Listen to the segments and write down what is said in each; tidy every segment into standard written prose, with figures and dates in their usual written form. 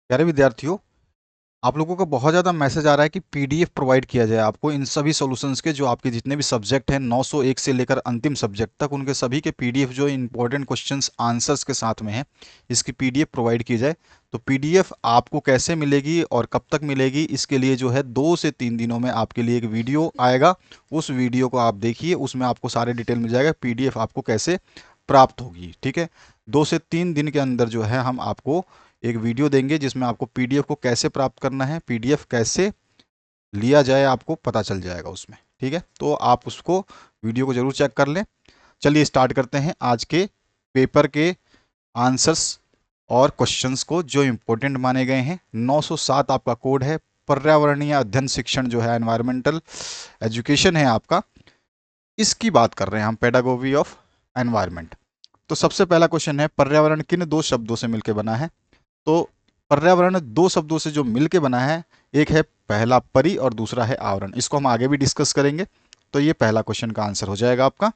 प्यारे विद्यार्थियों, आप लोगों का बहुत ज़्यादा मैसेज आ रहा है कि पीडीएफ प्रोवाइड किया जाए आपको इन सभी सॉल्यूशंस के, जो आपके जितने भी सब्जेक्ट हैं 901 से लेकर अंतिम सब्जेक्ट तक, उनके सभी के पीडीएफ जो इंपॉर्टेंट क्वेश्चंस आंसर्स के साथ में है, इसकी पीडीएफ प्रोवाइड की जाए। तो पीडीएफ आपको कैसे मिलेगी और कब तक मिलेगी, इसके लिए जो है 2 से 3 दिनों में आपके लिए एक वीडियो आएगा। उस वीडियो को आप देखिए, उसमें आपको सारे डिटेल मिल जाएगा पीडीएफ आपको कैसे प्राप्त होगी। ठीक है, 2 से 3 दिन के अंदर जो है हम आपको एक वीडियो देंगे जिसमें आपको पीडीएफ को कैसे प्राप्त करना है, पीडीएफ कैसे लिया जाए, आपको पता चल जाएगा उसमें। ठीक है, तो आप उसको वीडियो को जरूर चेक कर लें। चलिए स्टार्ट करते हैं आज के पेपर के आंसर्स और क्वेश्चंस को जो इंपॉर्टेंट माने गए हैं। 907 आपका कोड है, पर्यावरणीय अध्ययन शिक्षण जो है, एनवायरमेंटल एजुकेशन है आपका, इसकी बात कर रहे हैं हम, पेडागोगी ऑफ एनवायरमेंट। तो सबसे पहला क्वेश्चन है, पर्यावरण किन दो शब्दों से मिलकर बना है? तो पर्यावरण दो शब्दों से जो मिलके बना है, एक है पहला परि और दूसरा है आवरण। इसको हम आगे भी डिस्कस करेंगे। तो ये पहला क्वेश्चन का आंसर हो जाएगा आपका।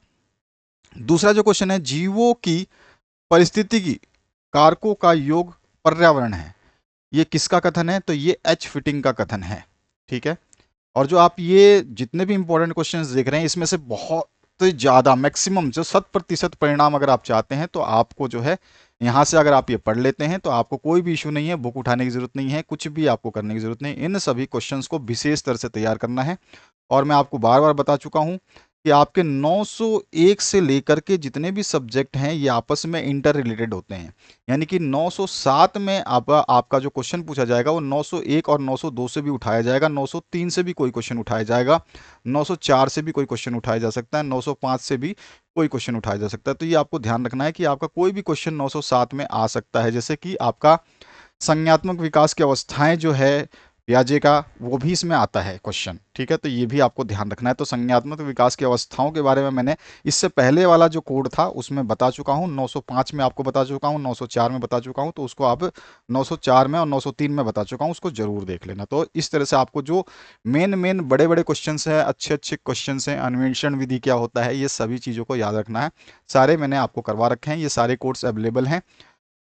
दूसरा जो क्वेश्चन है, जीवों की परिस्थितिकी कारकों का योग पर्यावरण है, ये किसका कथन है? तो ये एच फिटिंग का कथन है। ठीक है, और जो आप ये जितने भी इंपॉर्टेंट क्वेश्चंस देख रहे हैं, इसमें से बहुत ज़्यादा मैक्सिमम जो 100% परिणाम अगर आप चाहते हैं, तो आपको जो है यहाँ से अगर आप ये पढ़ लेते हैं तो आपको कोई भी इशू नहीं है, बुक उठाने की जरूरत नहीं है, कुछ भी आपको करने की जरूरत नहीं। इन सभी क्वेश्चंस को विशेष तरह से तैयार करना है। और मैं आपको बार बार बता चुका हूँ कि आपके 901 से लेकर के जितने भी सब्जेक्ट हैं, ये आपस में इंटर रिलेटेड होते हैं। यानी कि 907 में आपका जो क्वेश्चन पूछा जाएगा वो 901 और 902 से भी उठाया जाएगा, 903 से भी कोई क्वेश्चन उठाया जाएगा, 904 से भी कोई क्वेश्चन उठाया जा सकता है, 905 से भी कोई क्वेश्चन उठाया जा सकता है। तो ये आपको ध्यान रखना है कि आपका कोई भी क्वेश्चन 907 में आ सकता है। जैसे कि आपका संज्ञात्मक विकास की अवस्थाएं जो है पियाजे का, वो भी इसमें आता है क्वेश्चन। ठीक है, तो ये भी आपको ध्यान रखना है। तो संज्ञात्मक विकास की अवस्थाओं के बारे में मैंने इससे पहले वाला जो कोड था उसमें बता चुका हूँ, 905 में आपको बता चुका हूँ, 904 में बता चुका हूँ, तो उसको आप 904 में और 903 में बता चुका हूँ, उसको जरूर देख लेना। तो इस तरह से आपको जो मेन मेन बड़े बड़े क्वेश्चन हैं, अच्छे अच्छे क्वेश्चन हैं, अन्वेषण विधि क्या होता है, ये सभी चीज़ों को याद रखना है। सारे मैंने आपको करवा रखे हैं, ये सारे कोर्स अवेलेबल हैं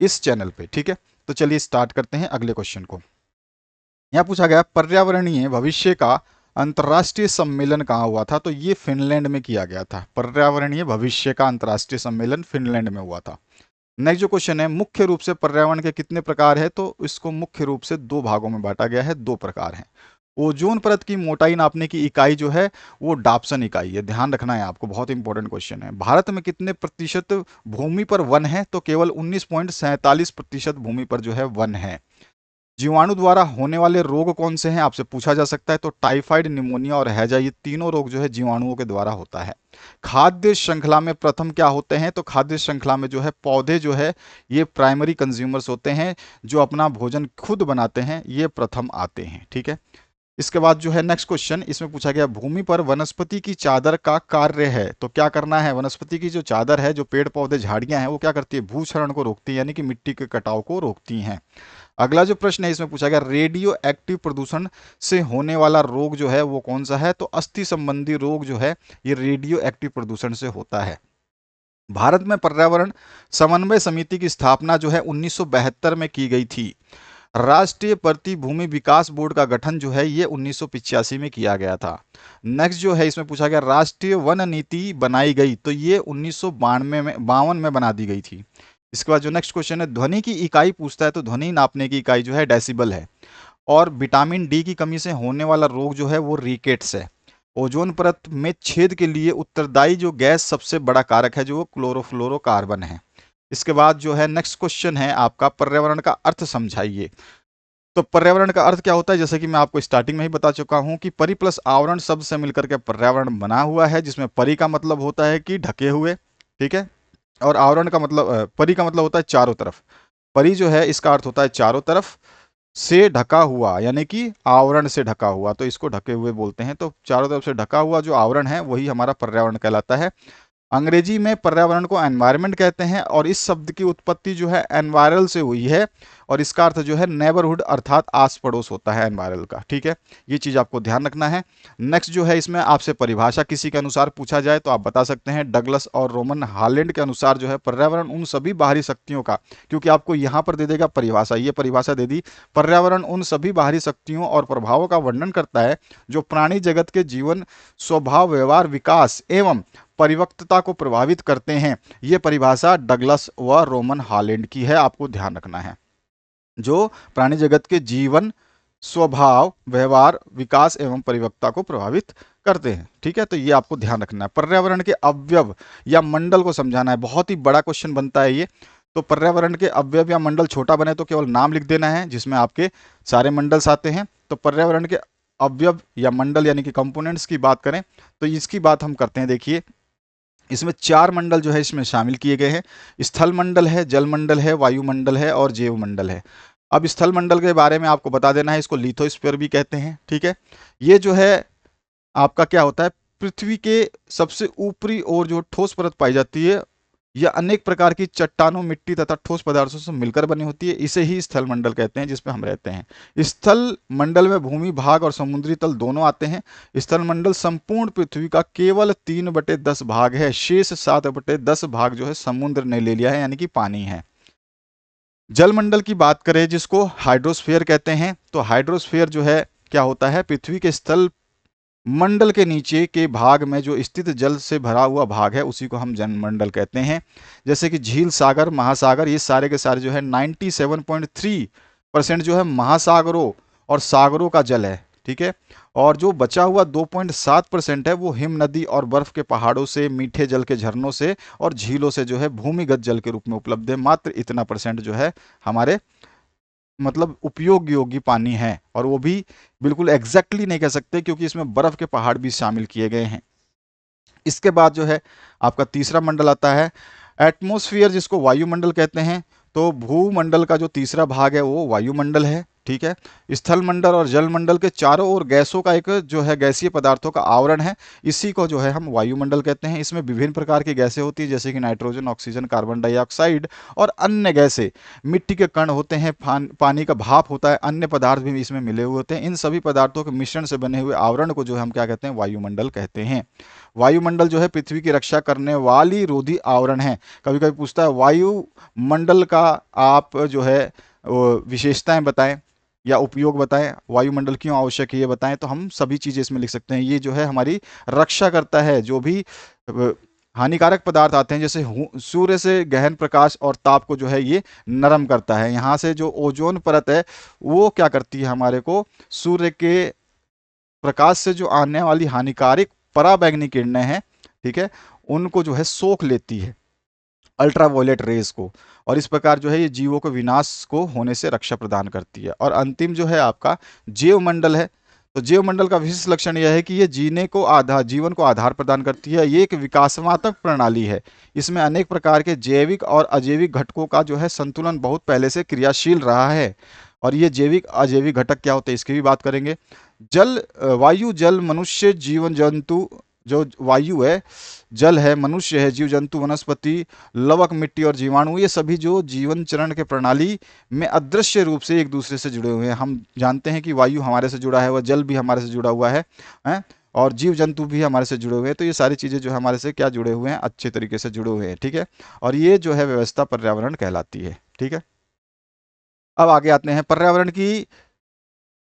इस चैनल पे। ठीक है, तो चलिए स्टार्ट करते हैं अगले क्वेश्चन को। यहाँ पूछा गया, पर्यावरणीय भविष्य का अंतर्राष्ट्रीय सम्मेलन कहाँ हुआ था? तो ये फिनलैंड में किया गया था। पर्यावरणीय भविष्य का अंतर्राष्ट्रीय सम्मेलन फिनलैंड में हुआ था। नेक्स्ट जो क्वेश्चन है, मुख्य रूप से पर्यावरण के कितने प्रकार है? तो इसको मुख्य रूप से दो भागों में बांटा गया है, दो प्रकार हैं। ओजोन परत की मोटाई नापने की इकाई जो है वो डाप्सन इकाई है, ध्यान रखना है आपको, बहुत इंपॉर्टेंट क्वेश्चन है। भारत में कितने प्रतिशत भूमि पर वन है? तो केवल 19.47% भूमि पर जो है वन है। जीवाणु द्वारा होने वाले रोग कौन से हैं, आपसे पूछा जा सकता है। तो टाइफाइड, निमोनिया और हैजा, ये तीनों रोग जो है जीवाणुओं के द्वारा होता है। खाद्य श्रृंखला में प्रथम क्या होते हैं? तो खाद्य श्रृंखला में जो है पौधे जो है ये प्राइमरी कंज्यूमर्स होते हैं, जो अपना भोजन खुद बनाते हैं, ये प्रथम आते हैं। ठीक है, इसके बाद जो है नेक्स्ट क्वेश्चन, इसमें पूछा गया, भूमि पर वनस्पति की चादर का कार्य है। तो क्या करना है? वनस्पति की जो चादर है, जो पेड़ पौधे झाड़ियां हैं, वो क्या करती है? भूक्षरण को रोकती है, यानी कि मिट्टी के कटाव को रोकती हैं। अगला जो प्रश्न है, इसमें पूछा गया, रेडियो एक्टिव प्रदूषण से होने वाला रोग जो है वो कौन सा है? तो अस्थि संबंधी रोग जो है ये रेडियो एक्टिव प्रदूषण से होता है। भारत में पर्यावरण समन्वय समिति की स्थापना जो है 1972 में की गई थी। राष्ट्रीय प्रतिभूमि विकास बोर्ड का गठन जो है ये 1985 में किया गया था। नेक्स्ट जो है, इसमें पूछा गया, राष्ट्रीय वन नीति बनाई गई, तो ये 1952 में बना दी गई थी। इसके बाद जो नेक्स्ट क्वेश्चन है, ध्वनि की इकाई पूछता है, तो ध्वनि नापने की इकाई जो है डेसिबल है। और विटामिन डी की कमी से होने वाला रोग जो है वो रिकेट्स है। ओजोन परत में छेद के लिए उत्तरदायी जो गैस सबसे बड़ा कारक है, जो वो क्लोरोफ्लोरोकार्बन है। इसके बाद जो है नेक्स्ट क्वेश्चन है आपका, पर्यावरण का अर्थ समझाइए। तो पर्यावरण का अर्थ क्या होता है? जैसे कि मैं आपको स्टार्टिंग में ही बता चुका हूं कि परि प्लस आवरण शब्द से मिलकर के पर्यावरण बना हुआ है, जिसमें परि का मतलब होता है कि ढके हुए। ठीक है, और आवरण का मतलब परि का मतलब होता है चारों तरफ। परि जो है इसका अर्थ होता है चारों तरफ से ढका हुआ, यानी कि आवरण से ढका हुआ, तो इसको ढके हुए बोलते हैं। तो चारों तरफ से ढका हुआ जो आवरण है वही हमारा पर्यावरण कहलाता है। अंग्रेजी में पर्यावरण को एनवायरनमेंट कहते हैं और इस शब्द की उत्पत्ति जो है एनवायरल से हुई है और इसका अर्थ जो है नेबरहुड अर्थात आस पड़ोस होता है एनवायरल का। ठीक है, ये चीज आपको ध्यान रखना है। नेक्स्ट जो है इसमें आपसे परिभाषा किसी के अनुसार पूछा जाए तो आप बता सकते हैं डगलस और रोमन हॉलैंड के अनुसार जो है पर्यावरण उन सभी बाहरी शक्तियों का, क्योंकि आपको यहाँ पर दे देगा परिभाषा, ये परिभाषा दे दी, पर्यावरण उन सभी बाहरी शक्तियों और प्रभावों का वर्णन करता है जो प्राणी जगत के जीवन, स्वभाव, व्यवहार, विकास एवं परिवक्तता को प्रभावित करते हैं। यह परिभाषा डगलस व रोमन हॉलैंड की है, आपको ध्यान रखना है। जो प्राणी जगत के जीवन, स्वभाव, व्यवहार, विकास एवं परिवक्तता को प्रभावित करते हैं। ठीक है, तो ये आपको ध्यान रखना है। पर्यावरण के अवयव या मंडल को समझाना है, बहुत ही बड़ा क्वेश्चन बनता है ये। तो पर्यावरण के अवयव या मंडल छोटा बने तो केवल नाम लिख देना है जिसमें आपके सारे मंडल्स आते हैं। तो पर्यावरण के अवयव या मंडल यानी कि कंपोनेंट्स की बात करें तो इसकी बात हम करते हैं। देखिए, इसमें 4 मंडल जो है इसमें शामिल किए गए हैं। स्थल मंडल है, जल मंडल है, वायुमंडल है और जैव मंडल है। अब स्थल मंडल के बारे में आपको बता देना है, इसको लिथोस्फीयर भी कहते हैं। ठीक है, ये जो है आपका क्या होता है, पृथ्वी के सबसे ऊपरी ओर जो ठोस परत पाई जाती है, यह अनेक प्रकार की चट्टानों, मिट्टी तथा ठोस पदार्थों से मिलकर बनी होती है। इसे ही स्थल मंडल कहते हैं जिसमें हम रहते हैं। स्थल मंडल में भूमि भाग और समुद्री तल दोनों आते हैं। स्थल मंडल संपूर्ण पृथ्वी का केवल 3/10 भाग है, शेष 7/10 भाग जो है समुद्र ने ले लिया है, यानी कि पानी है। जल मंडल की बात करें जिसको हाइड्रोस्फीयर कहते हैं, तो हाइड्रोस्फीयर जो है क्या होता है, पृथ्वी के स्थल मंडल के नीचे के भाग में जो स्थित जल से भरा हुआ भाग है उसी को हम जलमंडल कहते हैं। जैसे कि झील, सागर, महासागर, ये सारे के सारे जो है 97.3% जो है महासागरों और सागरों का जल है। ठीक है, और जो बचा हुआ 2.7% है वो हिम नदी और बर्फ के पहाड़ों से, मीठे जल के झरनों से और झीलों से जो है भूमिगत जल के रूप में उपलब्ध है। मात्र इतना परसेंट जो है हमारे मतलब उपयोग योग्य पानी है, और वो भी बिल्कुल एग्जैक्टली नहीं कह सकते क्योंकि इसमें बर्फ के पहाड़ भी शामिल किए गए हैं। इसके बाद जो है आपका तीसरा मंडल आता है एटमॉस्फेयर, जिसको वायुमंडल कहते हैं। तो भूमंडल का जो तीसरा भाग है वो वायुमंडल है। ठीक है, स्थल मंडल और जल मंडल के चारों ओर गैसों का एक जो है गैसीय पदार्थों का आवरण है, इसी को जो है हम वायुमंडल कहते हैं। इसमें विभिन्न प्रकार की गैसें होती है जैसे कि नाइट्रोजन, ऑक्सीजन, कार्बन डाइऑक्साइड और अन्य गैसें, मिट्टी के कण होते हैं, पानी का भाप होता है, अन्य पदार्थ भी इसमें मिले हुए होते हैं। इन सभी पदार्थों के मिश्रण से बने हुए आवरण को जो हम क्या कहते हैं, वायुमंडल कहते हैं। वायुमंडल जो है पृथ्वी की रक्षा करने वाली रोधी आवरण है। कभी कभी पूछता है वायुमंडल का आप जो है विशेषताएं बताएं या उपयोग बताएं, वायुमंडल क्यों आवश्यक है ये बताएं, तो हम सभी चीजें इसमें लिख सकते हैं। ये जो है हमारी रक्षा करता है, जो भी हानिकारक पदार्थ आते हैं जैसे सूर्य से गहन प्रकाश और ताप को जो है ये नरम करता है। यहाँ से जो ओजोन परत है वो क्या करती है, हमारे को सूर्य के प्रकाश से जो आने वाली हानिकारक पराबैंगनी किरणें हैं, ठीक है, उनको जो है सोख लेती है, अल्ट्रावायलेट रेज को, और इस प्रकार जो है ये जीवों को विनाश को होने से रक्षा प्रदान करती है। और अंतिम जो है आपका जैव मंडल है। तो जैव मंडल का विशिष्ट लक्षण यह है कि ये जीवन को आधार प्रदान करती है। ये एक विकासात्मक प्रणाली है। इसमें अनेक प्रकार के जैविक और अजैविक घटकों का जो है संतुलन बहुत पहले से क्रियाशील रहा है। और ये जैविक अजैविक घटक क्या होते हैं इसकी भी बात करेंगे। वायु, जल, मनुष्य, जीवन जंतु, जो वायु है, जल है, मनुष्य है, जीव जंतु, वनस्पति, लवक, मिट्टी और जीवाणु, ये सभी जो जीवन चरण के प्रणाली में अदृश्य रूप से एक दूसरे से जुड़े हुए हैं। हम जानते हैं कि वायु हमारे से जुड़ा है, वह जल भी हमारे से जुड़ा हुआ है, और जीव जंतु भी हमारे से जुड़े हुए हैं। तो ये सारी चीज़ें जो है हमारे से क्या जुड़े हुए हैं, अच्छे तरीके से जुड़े हुए हैं। ठीक है, और ये जो है व्यवस्था पर्यावरण कहलाती है। ठीक है, अब आगे आते हैं पर्यावरण की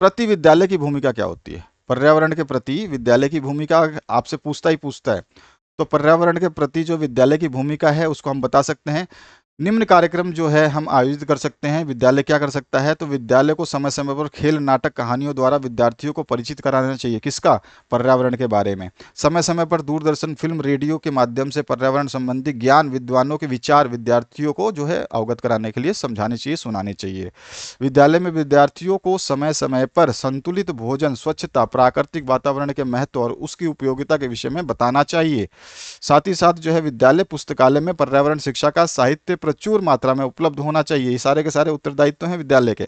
प्रति विद्यालय की भूमिका क्या होती है। पर्यावरण के प्रति विद्यालय की भूमिका आपसे पूछता ही पूछता है। तो पर्यावरण के प्रति जो विद्यालय की भूमिका है उसको हम बता सकते हैं। निम्न कार्यक्रम जो है हम आयोजित कर सकते हैं। विद्यालय क्या कर सकता है, तो विद्यालय को समय समय पर खेल, नाटक, कहानियों द्वारा विद्यार्थियों को परिचित कराना चाहिए। किसका, पर्यावरण के बारे में। समय समय पर दूरदर्शन, फिल्म, रेडियो के माध्यम से पर्यावरण संबंधी ज्ञान, विद्वानों के विचार विद्यार्थियों को जो है अवगत कराने के लिए समझाने चाहिए, सुनाने चाहिए। विद्यालय में विद्यार्थियों को समय समय पर संतुलित भोजन, स्वच्छता, प्राकृतिक वातावरण के महत्व और उसकी उपयोगिता के विषय में बताना चाहिए। साथ ही साथ जो है विद्यालय पुस्तकालय में पर्यावरण शिक्षा का साहित्य प्रचुर मात्रा में उपलब्ध होना चाहिए। ये सारे के सारे उत्तरदायित्व हैं विद्यालय के।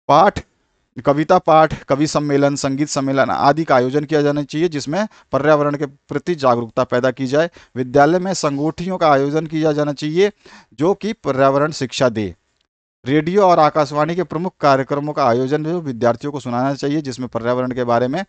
पाठ कविता पाठ, कवि सम्मेलन, संगीत सम्मेलन आदि का आयोजन किया जाना चाहिए जिसमें पर्यावरण के प्रति जागरूकता पैदा की जाए। विद्यालय में संगोष्ठियों का आयोजन किया जाना चाहिए जो कि पर्यावरण शिक्षा दे। रेडियो और आकाशवाणी के प्रमुख कार्यक्रमों का आयोजन जो विद्यार्थियों को सुनाना चाहिए जिसमें पर्यावरण के बारे में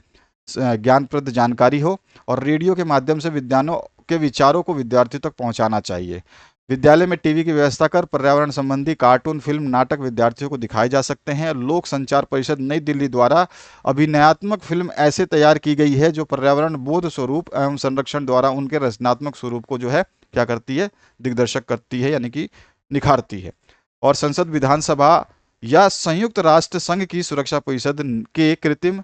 ज्ञानप्रद जानकारी हो, और रेडियो के माध्यम से विद्वानों के विचारों को विद्यार्थियों तक पहुंचाना चाहिए। विद्यालय में टीवी की व्यवस्था कर पर्यावरण संबंधी कार्टून, फिल्म, नाटक विद्यार्थियों को दिखाए जा सकते हैं। लोक संचार परिषद नई दिल्ली द्वारा अभिनयात्मक फिल्म ऐसे तैयार की गई है जो पर्यावरण बोध स्वरूप एवं संरक्षण द्वारा उनके रचनात्मक स्वरूप को जो है क्या करती है, दिग्दर्शक करती है, यानी कि निखारती है। और संसद, विधानसभा या संयुक्त राष्ट्र संघ की सुरक्षा परिषद के कृत्रिम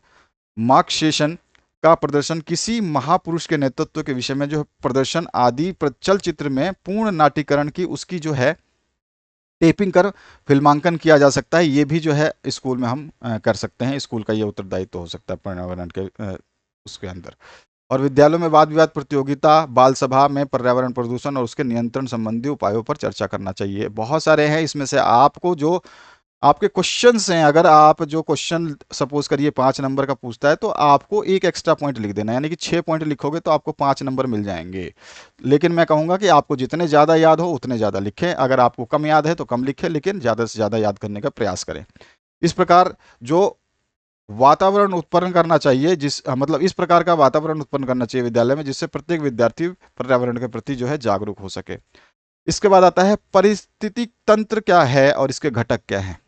मार्क्सेशन का प्रदर्शन, किसी महापुरुष के नेतृत्व के विषय में जो प्रदर्शन आदि चलचित्र में पूर्ण नाट्यकरण की उसकी जो है टेपिंग कर फिल्मांकन किया जा सकता है। ये भी जो है स्कूल में हम कर सकते हैं। स्कूल का ये उत्तरदायित्व हो सकता है पर्यावरण के उसके अंदर। और विद्यालयों में वाद विवाद प्रतियोगिता, बाल सभा में पर्यावरण प्रदूषण और उसके नियंत्रण संबंधी उपायों पर चर्चा करना चाहिए। बहुत सारे हैं, इसमें से आपको जो आपके क्वेश्चंस हैं, अगर आप जो क्वेश्चन सपोज करिए 5 नंबर का पूछता है तो आपको एक एक्स्ट्रा पॉइंट लिख देना, यानी कि 6 पॉइंट लिखोगे तो आपको 5 नंबर मिल जाएंगे। लेकिन मैं कहूंगा कि आपको जितने ज़्यादा याद हो उतने ज़्यादा लिखें, अगर आपको कम याद है तो कम लिखें, लेकिन ज़्यादा से ज़्यादा याद करने का प्रयास करें। इस प्रकार जो वातावरण उत्पन्न करना चाहिए, मतलब इस प्रकार का वातावरण उत्पन्न करना चाहिए विद्यालय में जिससे प्रत्येक विद्यार्थी पर्यावरण के प्रति जो है जागरूक हो सके। इसके बाद आता है पारिस्थितिक तंत्र क्या है और इसके घटक क्या हैं।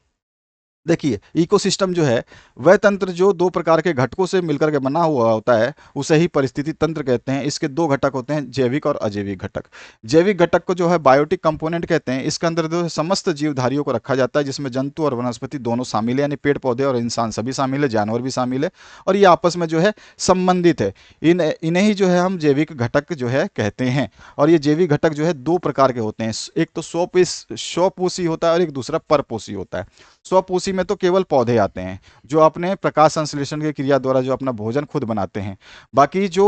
देखिए, इकोसिस्टम जो है वह तंत्र जो दो प्रकार के घटकों से मिलकर के बना हुआ होता है उसे ही परिस्थिति तंत्र कहते हैं। इसके दो घटक होते हैं, जैविक और अजैविक घटक। जैविक घटक को जो है बायोटिक कंपोनेंट कहते हैं। इसके अंदर जो है समस्त जीवधारियों को रखा जाता है जिसमें जंतु और वनस्पति दोनों शामिल है, यानी पेड़ पौधे और इंसान सभी शामिल है, जानवर भी शामिल है, और ये आपस में जो है संबंधित है। इन्हें ही जो है हम जैविक घटक जो है कहते हैं। और ये जैविक घटक जो है दो प्रकार के होते हैं, एक तो स्वपोषी होता है और एक दूसरा परपोषी होता है। स्वपोषी में तो केवल पौधे आते हैं जो अपने प्रकाश संश्लेषण की क्रिया द्वारा जो अपना भोजन खुद बनाते हैं। बाकी जो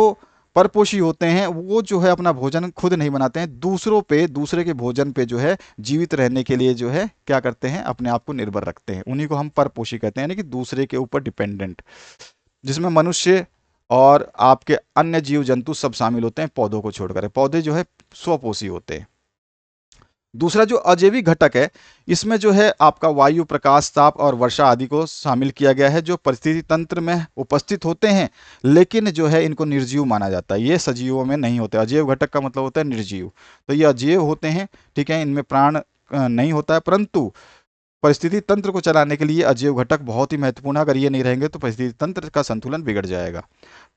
परपोषी होते हैं वो जो है अपना भोजन खुद नहीं बनाते हैं, दूसरे के भोजन पे जो है जीवित रहने के लिए जो है क्या करते हैं, अपने आप को निर्भर रखते हैं। उन्हीं को हम परपोषी कहते हैं, यानी कि दूसरे के ऊपर डिपेंडेंट, जिसमें मनुष्य और आपके अन्य जीव जंतु सब शामिल होते हैं पौधों को छोड़कर। पौधे जो है स्वपोषी होते हैं। दूसरा जो अजैविक घटक है, इसमें जो है आपका वायु, प्रकाश, ताप और वर्षा आदि को शामिल किया गया है जो परिस्थिति तंत्र में उपस्थित होते हैं, लेकिन जो है इनको निर्जीव माना जाता है। ये सजीवों में नहीं होते। अजैव घटक का मतलब होता है निर्जीव, तो ये अजैव होते हैं, ठीक है, इनमें प्राण नहीं होता है, परंतु परिस्थिति तंत्र को चलाने के लिए अजैव घटक बहुत ही महत्वपूर्ण है। अगर ये नहीं रहेंगे तो परिस्थिति तंत्र का संतुलन बिगड़ जाएगा।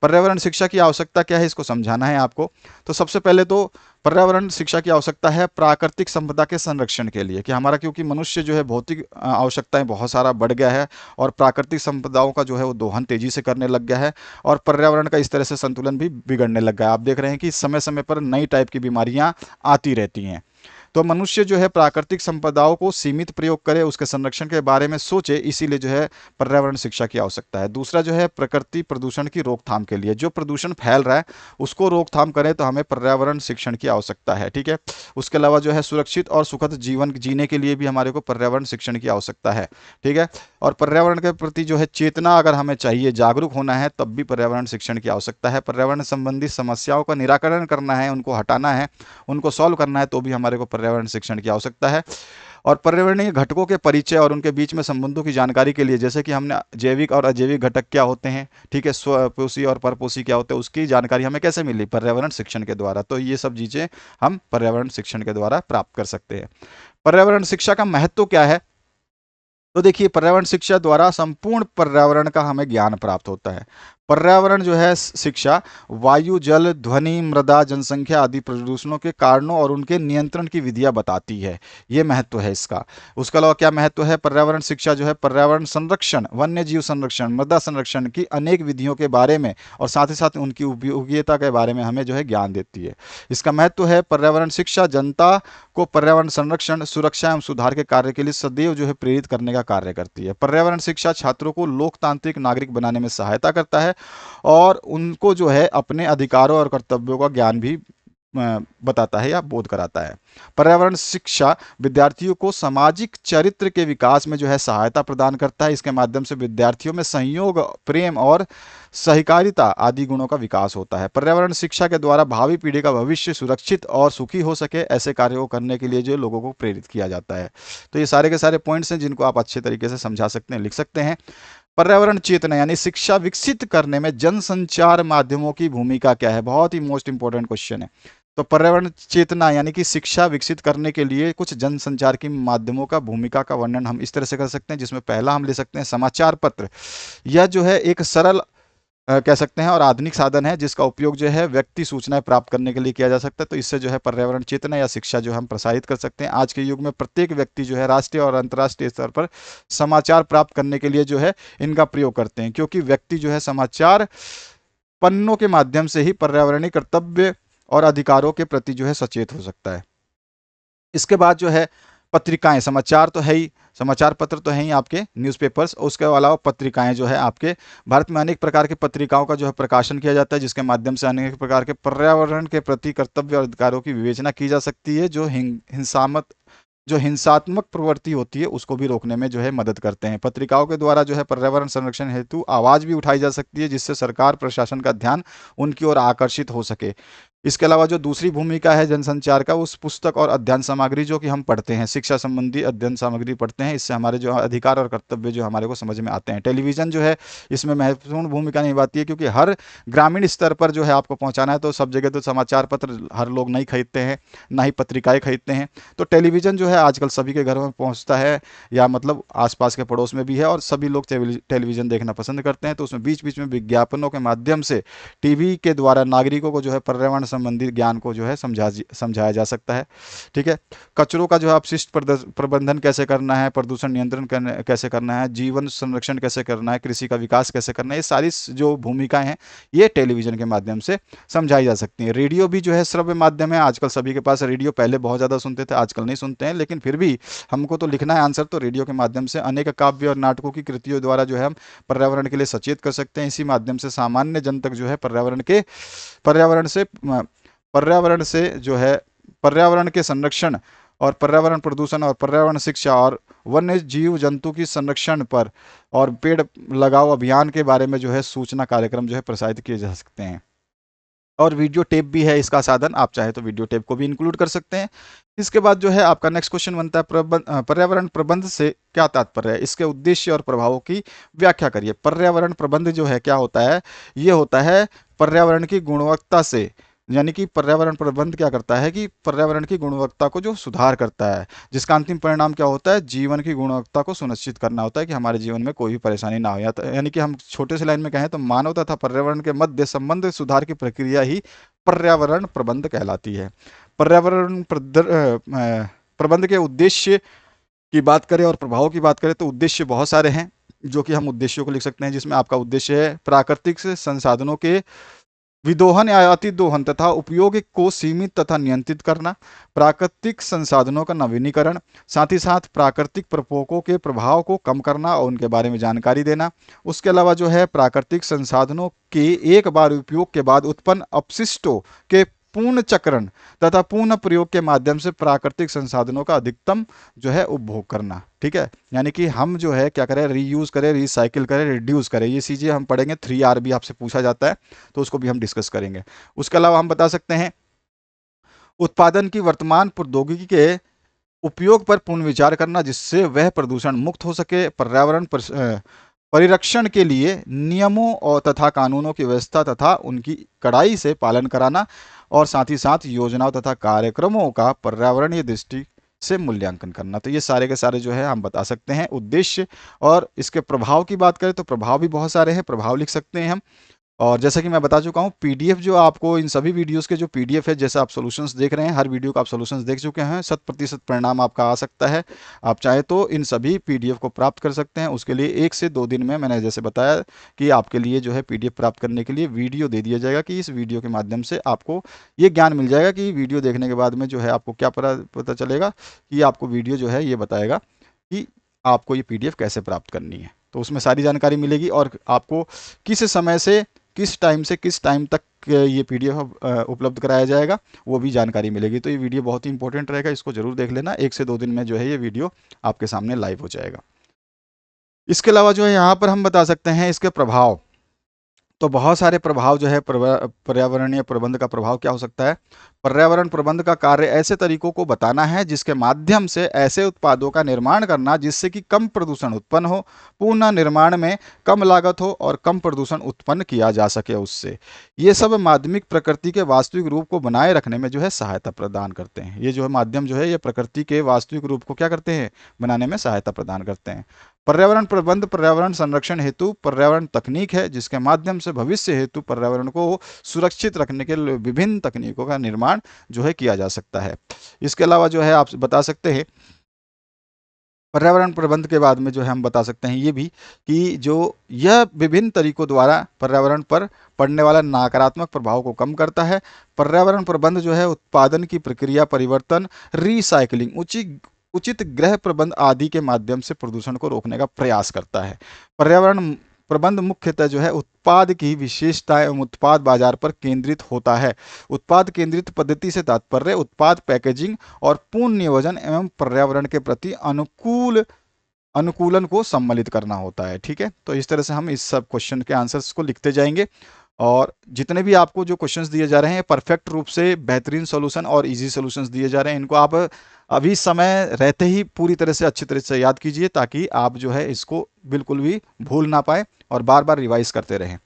पर्यावरण शिक्षा की आवश्यकता क्या है, इसको समझाना है आपको। तो सबसे पहले तो पर्यावरण शिक्षा की आवश्यकता है प्राकृतिक संपदा के संरक्षण के लिए, कि हमारा क्योंकि मनुष्य जो है भौतिक आवश्यकताएं बहुत सारा बढ़ गया है और प्राकृतिक संपदाओं का जो है वो दोहन तेजी से करने लग गया है और पर्यावरण का इस तरह से संतुलन भी बिगड़ने लग गया है। आप देख रहे हैं कि समय समय पर नई टाइप की बीमारियां आती रहती हैं। तो मनुष्य जो है प्राकृतिक संपदाओं को सीमित प्रयोग करे, उसके संरक्षण के बारे में सोचे, इसीलिए जो है पर्यावरण शिक्षा की आवश्यकता है। दूसरा जो है प्रकृति प्रदूषण की रोकथाम के लिए, जो प्रदूषण फैल रहा है उसको रोकथाम करें तो हमें पर्यावरण शिक्षण की आवश्यकता है, ठीक है। उसके अलावा जो है सुरक्षित और सुखद जीवन जीने के लिए भी हमारे को पर्यावरण शिक्षण की आवश्यकता है, ठीक है। और पर्यावरण के प्रति जो है चेतना अगर हमें चाहिए, जागरूक होना है, तब भी पर्यावरण शिक्षण की आवश्यकता है। पर्यावरण संबंधी समस्याओं का निराकरण करना है, उनको हटाना है, उनको सॉल्व करना है, तो भी हमारे को पर्यावरण शिक्षण की आवश्यकता है। और पर्यावरणीय घटकों के परिचय और उनके बीच में संबंधों की जानकारी के लिए, जैसे कि हमने जैविक और अजैविक घटक क्या होते हैं, ठीक है, स्वपोषी और परपोषी क्या होते हैं, उसकी जानकारी हमें कैसे मिली, पर्यावरण शिक्षण के द्वारा। तो ये सब चीजें हम पर्यावरण शिक्षण के द्वारा प्राप्त कर सकते हैं। पर्यावरण शिक्षा का महत्व क्या है, तो देखिए पर्यावरण शिक्षा द्वारा संपूर्ण पर्यावरण का हमें ज्ञान प्राप्त होता है। पर्यावरण जो है शिक्षा वायु, जल, ध्वनि, मृदा, जनसंख्या आदि प्रदूषणों के कारणों और उनके नियंत्रण की विधियां बताती है। ये महत्व है इसका। उसके अलावा क्या महत्व है, पर्यावरण शिक्षा जो है पर्यावरण संरक्षण, वन्य जीव संरक्षण, मृदा संरक्षण की अनेक विधियों के बारे में और साथ ही साथ उनकी उपयोगिता के बारे में हमें जो है ज्ञान देती है। इसका महत्व है पर्यावरण शिक्षा जनता को पर्यावरण संरक्षण, सुरक्षा एवं सुधार के कार्य के लिए सदैव जो है प्रेरित करने का कार्य करती है। पर्यावरण शिक्षा छात्रों को लोकतांत्रिक नागरिक बनाने में सहायता करता है और उनको जो है अपने अधिकारों और कर्तव्यों का ज्ञान भी बताता है या बोध कराता है। पर्यावरण शिक्षा विद्यार्थियों को सामाजिक चरित्र के विकास में जो है सहायता प्रदान करता है। इसके माध्यम से विद्यार्थियों में संयोग, प्रेम और सहकारिता आदि गुणों का विकास होता है। पर्यावरण शिक्षा के द्वारा भावी पीढ़ी का भविष्य सुरक्षित और सुखी हो सके, ऐसे कार्यों को करने के लिए जो लोगों को प्रेरित किया जाता है। तो ये सारे के सारे पॉइंट्स हैं जिनको आप अच्छे तरीके से समझा सकते हैं, लिख सकते हैं। पर्यावरण चेतना यानी शिक्षा विकसित करने में जनसंचार माध्यमों की भूमिका क्या है? बहुत ही मोस्ट इंपॉर्टेंट क्वेश्चन है। तो पर्यावरण चेतना यानी कि शिक्षा विकसित करने के लिए कुछ जनसंचार की माध्यमों का भूमिका का वर्णन हम इस तरह से कर सकते हैं, जिसमें पहला हम ले सकते हैं समाचार पत्र। यह जो है एक सरल कह सकते हैं और आधुनिक साधन है जिसका उपयोग जो है व्यक्ति सूचनाएं प्राप्त करने के लिए किया जा सकता है। तो इससे जो है पर्यावरण चेतना या शिक्षा जो हम प्रसारित कर सकते हैं। आज के युग में प्रत्येक व्यक्ति जो है राष्ट्रीय और अंतर्राष्ट्रीय स्तर पर समाचार प्राप्त करने के लिए जो है इनका प्रयोग करते हैं, क्योंकि व्यक्ति जो है समाचार पन्नों के माध्यम से ही पर्यावरणीय कर्तव्य और अधिकारों के प्रति जो है सचेत हो सकता है। इसके बाद जो है पत्रिकाएं, समाचार तो है ही, समाचार पत्र तो है ही आपके न्यूज़पेपर्स, और उसके अलावा पत्रिकाएं जो है आपके भारत में अनेक प्रकार की पत्रिकाओं का जो है प्रकाशन किया जाता है, जिसके माध्यम से अनेक प्रकार के पर्यावरण के प्रति कर्तव्य और अधिकारों की विवेचना की जा सकती है, जो हिंसात्मक प्रवृत्ति होती है उसको भी रोकने में जो है मदद करते हैं। पत्रिकाओं के द्वारा जो है पर्यावरण संरक्षण हेतु आवाज भी उठाई जा सकती है, जिससे सरकार प्रशासन का ध्यान उनकी ओर आकर्षित हो सके। इसके अलावा जो दूसरी भूमिका है जनसंचार का, उस पुस्तक और अध्ययन सामग्री जो कि हम पढ़ते हैं, शिक्षा संबंधी अध्ययन सामग्री पढ़ते हैं, इससे हमारे जो अधिकार और कर्तव्य जो हमारे को समझ में आते हैं। टेलीविजन जो है इसमें महत्वपूर्ण भूमिका निभाती है, क्योंकि हर ग्रामीण स्तर पर जो है आपको पहुंचाना है, तो सब जगह तो समाचार पत्र हर लोग नहीं खरीदते हैं, ना ही पत्रिकाएं खरीदते हैं। तो टेलीविजन जो है आजकल सभी के घरों में पहुंचता है, या मतलब आसपास के पड़ोस में भी है, और सभी लोग टेलीविजन देखना पसंद करते हैं। तो उसमें बीच बीच में विज्ञापनों के माध्यम से टीवी के द्वारा नागरिकों को जो है पर्यावरण संबंधी ज्ञान को जो है समझाया जा सकता है। ठीक है। कचरों का जो है अपशिष्ट प्रबंधन कैसे करना है, प्रदूषण नियंत्रण कैसे करना है, जीवन संरक्षण कैसे करना है, कृषि का विकास कैसे करना है, ये सारी जो भूमिकाएं हैं ये टेलीविजन के माध्यम से समझाई जा सकती हैं। रेडियो भी जो है श्रव्य माध्यम है, आजकल सभी के पास रेडियो, पहले बहुत ज़्यादा सुनते थे, आजकल नहीं सुनते हैं, लेकिन फिर भी हमको तो लिखना है आंसर, तो रेडियो के माध्यम से अनेक काव्य और नाटकों की कृतियों द्वारा जो है हम पर्यावरण के लिए सचेत कर सकते हैं। इसी माध्यम से सामान्य जन तक जो है पर्यावरण से जो है पर्यावरण के संरक्षण और पर्यावरण प्रदूषण और पर्यावरण शिक्षा और वन्य जीव जंतु की संरक्षण पर और पेड़ लगाओ अभियान के बारे में जो है सूचना कार्यक्रम जो है प्रसारित किए जा सकते हैं। और वीडियो टेप भी है इसका साधन, आप चाहे तो वीडियो टेप को भी इंक्लूड कर सकते हैं। इसके बाद जो है आपका नेक्स्ट क्वेश्चन बनता है पर्यावरण प्रबंध से क्या तात्पर्य है, इसके उद्देश्य और प्रभावों की व्याख्या करिए। पर्यावरण प्रबंध जो है क्या होता है, ये होता है पर्यावरण की गुणवत्ता से, यानी कि पर्यावरण प्रबंध क्या करता है कि पर्यावरण की गुणवत्ता को जो सुधार करता है, जिसका अंतिम परिणाम क्या होता है, जीवन की गुणवत्ता को सुनिश्चित करना होता है कि हमारे जीवन में कोई भी परेशानी ना हो। यानी कि हम छोटे से लाइन में कहें तो मानव तथा पर्यावरण के मध्य संबंध सुधार की प्रक्रिया ही पर्यावरण प्रबंध कहलाती है। प्रबंध के उद्देश्य की बात करें और प्रभावों की बात करें तो उद्देश्य बहुत सारे हैं, जो कि हम उद्देश्यों को लिख सकते हैं, जिसमें आपका उद्देश्य है प्राकृतिक संसाधनों के विदोहन या अतिदोहन तथा उपयोग को सीमित तथा नियंत्रित करना, प्राकृतिक संसाधनों का नवीनीकरण, साथ ही साथ प्राकृतिक प्रकोपों के प्रभाव को कम करना और उनके बारे में जानकारी देना। उसके अलावा जो है प्राकृतिक संसाधनों के एक बार उपयोग के बाद उत्पन्न अपशिष्टों के पूर्ण चक्रण तथा पूर्ण प्रयोग के माध्यम से प्राकृतिक संसाधनों का अधिकतम जो है उपभोग करना। ठीक है। यानी कि हम जो है क्या करें, रीयूज करें, रिसाइकिल करें, रिड्यूस करें, ये चीज़ें हम पढ़ेंगे। 3R भी आपसे पूछा जाता है, तो उसको भी हम डिस्कस करेंगे। उसके अलावा हम बता सकते हैं उत्पादन की वर्तमान प्रौद्योगिकी के उपयोग पर पुनः विचार करना, जिससे वह प्रदूषण मुक्त हो सके। पर्यावरण परिरक्षण के लिए नियमों और तथा कानूनों की व्यवस्था तथा उनकी कड़ाई से पालन कराना, और साथ ही साथ योजनाओं तथा कार्यक्रमों का पर्यावरणीय दृष्टि से मूल्यांकन करना। तो ये सारे के सारे जो है हम बता सकते हैं उद्देश्य। और इसके प्रभाव की बात करें तो प्रभाव भी बहुत सारे हैं, प्रभाव लिख सकते हैं हम। और जैसा कि मैं बता चुका हूँ, पीडीएफ जो आपको इन सभी वीडियोस के जो पीडीएफ है, जैसे आप सॉल्यूशंस देख रहे हैं, हर वीडियो का आप सॉल्यूशंस देख चुके हैं, 100% परिणाम आपका आ सकता है। आप चाहे तो इन सभी पीडीएफ को प्राप्त कर सकते हैं। उसके लिए 1 से 2 दिन में मैंने जैसे बताया कि आपके लिए जो है पीडीएफ प्राप्त करने के लिए वीडियो दे दिया जाएगा, कि इस वीडियो के माध्यम से आपको ये ज्ञान मिल जाएगा कि वीडियो देखने के बाद में जो है आपको क्या पता चलेगा कि आपको वीडियो जो है ये बताएगा कि आपको ये पीडीएफ कैसे प्राप्त करनी है। तो उसमें सारी जानकारी मिलेगी, और आपको किस समय से किस टाइम से किस टाइम तक ये पीडीएफ उपलब्ध कराया जाएगा, वो भी जानकारी मिलेगी। तो ये वीडियो बहुत ही इंपॉर्टेंट रहेगा, इसको जरूर देख लेना। 1 से 2 दिन में जो है ये वीडियो आपके सामने लाइव हो जाएगा। इसके अलावा जो है यहाँ पर हम बता सकते हैं इसके प्रभाव। तो बहुत सारे प्रभाव जो है पर्यावरणीय प्रबंध का प्रभाव क्या हो सकता है। पर्यावरण प्रबंध का कार्य ऐसे तरीकों को बताना है जिसके माध्यम से ऐसे उत्पादों का निर्माण करना जिससे कि कम प्रदूषण उत्पन्न हो, पुनः निर्माण में कम लागत हो और कम प्रदूषण उत्पन्न किया जा सके उससे। ये सब माध्यमिक प्रकृति के वास्तविक रूप को बनाए रखने में जो है सहायता प्रदान करते हैं। ये जो है माध्यम जो है ये प्रकृति के वास्तविक रूप को क्या करते हैं, बनाने में सहायता प्रदान करते हैं। पर्यावरण प्रबंध पर्यावरण संरक्षण हेतु पर्यावरण तकनीक है जिसके माध्यम से भविष्य हेतु पर्यावरण को सुरक्षित रखने के लिए विभिन्न तकनीकों का निर्माण जो है किया जा सकता है। इसके अलावा जो है आप बता सकते हैं पर्यावरण प्रबंध के बाद में जो है हम बता सकते हैं ये भी कि जो यह विभिन्न तरीकों द्वारा पर्यावरण पर पड़ने वाला नकारात्मक प्रभाव को कम करता है। पर्यावरण प्रबंध जो है उत्पादन की प्रक्रिया परिवर्तन, रिसाइकलिंग, उचित गृह प्रबंध आदि के माध्यम से प्रदूषण को रोकने का प्रयास करता है। पर्यावरण प्रबंध मुख्यतः जो है उत्पाद की विशेषता एवं उत्पाद बाजार पर केंद्रित होता है। उत्पाद केंद्रित पद्धति से तात्पर्य उत्पाद पैकेजिंग और पूर्ण नियोजन एवं पर्यावरण के प्रति अनुकूलन को सम्मिलित करना होता है। ठीक है, तो इस तरह से हम इस सब क्वेश्चन के आंसर्स को लिखते जाएंगे और जितने भी आपको जो क्वेश्चंस दिए जा रहे हैं परफेक्ट रूप से बेहतरीन सॉल्यूशन और इजी सॉल्यूशंस दिए जा रहे हैं, इनको आप अभी समय रहते ही पूरी तरह से अच्छी तरह से याद कीजिए ताकि आप जो है इसको बिल्कुल भी भूल ना पाए और बार बार रिवाइज करते रहें।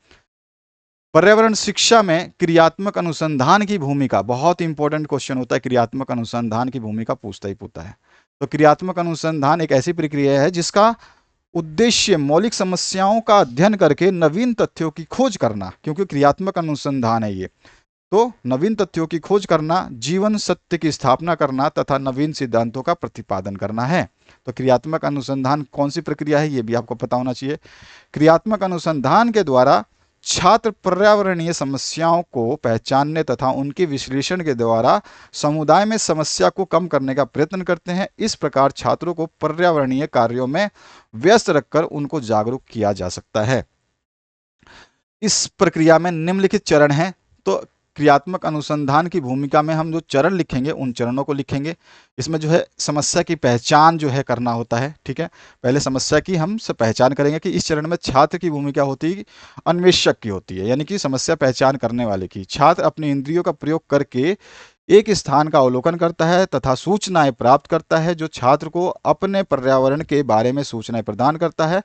पर्यावरण शिक्षा में क्रियात्मक अनुसंधान की भूमिका बहुत इंपॉर्टेंट क्वेश्चन होता है। क्रियात्मक अनुसंधान की भूमिका पूछता ही पूछता है। तो क्रियात्मक अनुसंधान एक ऐसी प्रक्रिया है जिसका उद्देश्य मौलिक समस्याओं का अध्ययन करके नवीन तथ्यों की खोज करना, क्योंकि क्रियात्मक अनुसंधान है ये, तो नवीन तथ्यों की खोज करना, जीवन सत्य की स्थापना करना तथा नवीन सिद्धांतों का प्रतिपादन करना है। तो क्रियात्मक अनुसंधान कौन सी प्रक्रिया है ये भी आपको पता होना चाहिए। क्रियात्मक अनुसंधान के द्वारा छात्र पर्यावरणीय समस्याओं को पहचानने तथा उनके विश्लेषण के द्वारा समुदाय में समस्या को कम करने का प्रयत्न करते हैं। इस प्रकार छात्रों को पर्यावरणीय कार्यों में व्यस्त रखकर उनको जागरूक किया जा सकता है। इस प्रक्रिया में निम्नलिखित चरण हैं। तो क्रियात्मक अनुसंधान की भूमिका में हम जो चरण लिखेंगे उन चरणों को लिखेंगे। इसमें जो है समस्या की पहचान जो है करना होता है। ठीक है, पहले समस्या की हम पहचान करेंगे कि इस चरण में छात्र की भूमिका होती है, अन्वेषक की होती है, यानी कि समस्या पहचान करने वाले की। छात्र अपने इंद्रियों का प्रयोग करके एक स्थान का अवलोकन करता है तथा सूचनाएं प्राप्त करता है जो छात्र को अपने पर्यावरण के बारे में सूचनाएं प्रदान करता है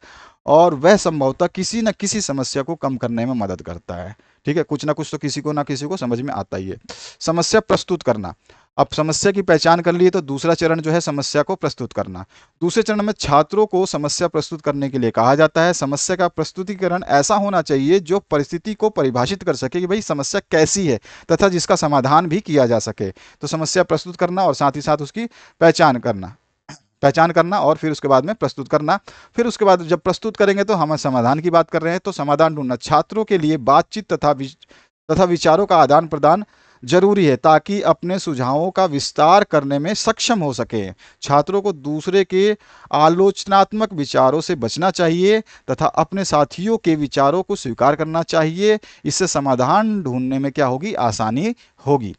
और वह संभवतः किसी न किसी समस्या को कम करने में मदद करता है। ठीक है, कुछ ना कुछ तो किसी को ना किसी को समझ में आता ही है। समस्या प्रस्तुत करना, अब समस्या की पहचान कर लिए तो दूसरा चरण जो है समस्या को प्रस्तुत करना। दूसरे चरण में छात्रों को समस्या प्रस्तुत करने के लिए कहा जाता है। समस्या का प्रस्तुतिकरण ऐसा होना चाहिए जो परिस्थिति को परिभाषित कर सके कि भाई समस्या कैसी है तथा जिसका समाधान भी किया जा सके। तो समस्या प्रस्तुत करना और साथ ही साथ उसकी पहचान करना और फिर उसके बाद में प्रस्तुत करना। फिर उसके बाद जब प्रस्तुत करेंगे तो हम समाधान की बात कर रहे हैं, तो समाधान ढूंढना। छात्रों के लिए बातचीत तथा विचारों का आदान प्रदान जरूरी है ताकि अपने सुझावों का विस्तार करने में सक्षम हो सके। छात्रों को दूसरे के आलोचनात्मक विचारों से बचना चाहिए तथा अपने साथियों के विचारों को स्वीकार करना चाहिए। इससे समाधान ढूंढने में क्या होगी, आसानी होगी।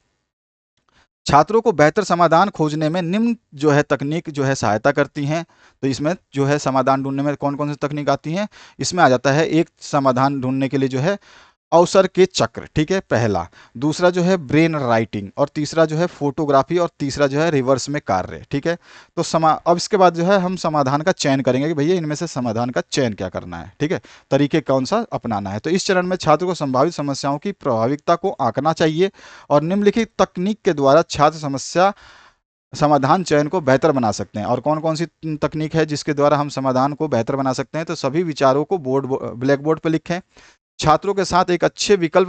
छात्रों को बेहतर समाधान खोजने में निम्न जो है तकनीक जो है सहायता करती हैं। तो इसमें जो है समाधान ढूंढने में कौन कौन सी तकनीक आती हैं, इसमें आ जाता है एक समाधान ढूंढने के लिए जो है अवसर के चक्र। ठीक है, पहला। दूसरा जो है ब्रेन राइटिंग और तीसरा जो है फोटोग्राफी और तीसरा जो है रिवर्स में कार्य। ठीक है, तो अब इसके बाद जो है हम समाधान का चयन करेंगे कि भैया इनमें से समाधान का चयन क्या करना है। ठीक है, तरीके कौन सा अपनाना है। तो इस चरण में छात्र को संभावित समस्याओं की प्रभाविकता को आंकना चाहिए और निम्नलिखित तकनीक के द्वारा छात्र समस्या समाधान चयन को बेहतर बना सकते हैं। और कौन कौन सी तकनीक है जिसके द्वारा हम समाधान को बेहतर बना सकते हैं, तो सभी विचारों को ब्लैक बोर्ड पर लिखें। छात्रों के साथ एक अच्छे विकल्प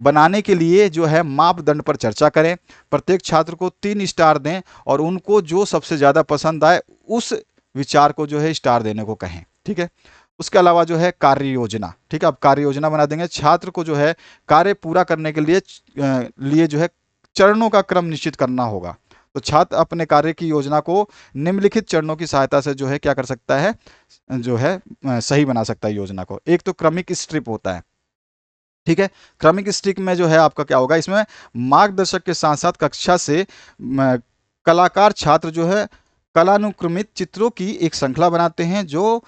बनाने के लिए जो है मापदंड पर चर्चा करें। प्रत्येक छात्र को 3 स्टार दें और उनको जो सबसे ज़्यादा पसंद आए उस विचार को जो है स्टार देने को कहें। ठीक है, उसके अलावा जो है कार्य योजना। ठीक है, अब कार्य योजना बना देंगे। छात्र को जो है कार्य पूरा करने के लिए जो है चरणों का क्रम निश्चित करना होगा। तो छात्र अपने कार्य की योजना को निम्नलिखित चरणों की सहायता से जो है क्या कर सकता है, जो है सही बना सकता है योजना को। एक तो क्रमिक स्ट्रिप होता है। ठीक है। क्रमिक स्टिक में जो है आपका क्या होगा, इसमें मार्गदर्शक के साथ साथ कक्षा से कलाकार छात्र जो है कलानुक्रमित चित्रों की एक श्रृंखला बनाते हैं जो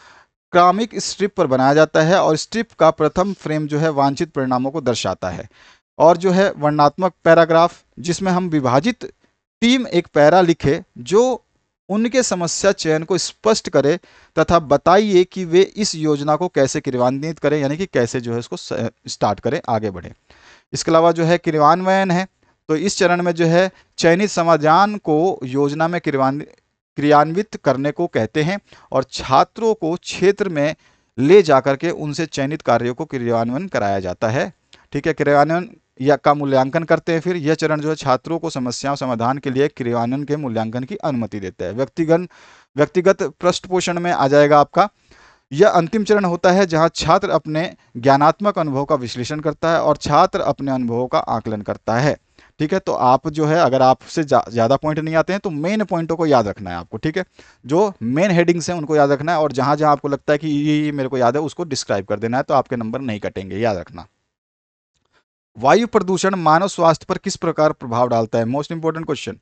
क्रमिक स्ट्रिप पर बनाया जाता है, और स्ट्रिप का प्रथम फ्रेम जो है वांछित परिणामों को दर्शाता है। और जो है वर्णनात्मक पैराग्राफ, जिसमें हम विभाजित टीम एक पैरा लिखे जो उनके समस्या चयन को स्पष्ट करे तथा बताइए कि वे इस योजना को कैसे क्रियान्वित करें, यानी कि कैसे जो है इसको स्टार्ट करें, आगे बढ़े। इसके अलावा जो है क्रियान्वयन है, तो इस चरण में जो है चयनित समाधान को योजना में क्रियान्वित करने को कहते हैं, और छात्रों को क्षेत्र में ले जाकर के उनसे चयनित कार्यों को क्रियान्वयन कराया जाता है। ठीक है, क्रियान्वयन या का मूल्यांकन करते हैं। फिर यह चरण जो है छात्रों को समस्याओं समाधान के लिए क्रियान्वयन के मूल्यांकन की अनुमति देता है। व्यक्तिगत पृष्ठपोषण में आ जाएगा आपका। यह अंतिम चरण होता है जहां छात्र अपने ज्ञानात्मक अनुभव का विश्लेषण करता है और छात्र अपने अनुभवों का आकलन करता है। ठीक है, तो आप जो है अगर आपसे ज़्यादा पॉइंट नहीं आते हैं तो मेन पॉइंटों को याद रखना है आपको। ठीक है, जो मेन हेडिंग्स हैं उनको याद रखना है, और जहां जहां आपको लगता है कि ये मेरे को याद है उसको डिस्क्राइब कर देना है, तो आपके नंबर नहीं कटेंगे, याद रखना। वायु प्रदूषण मानव स्वास्थ्य पर किस प्रकार प्रभाव डालता है? Most important question.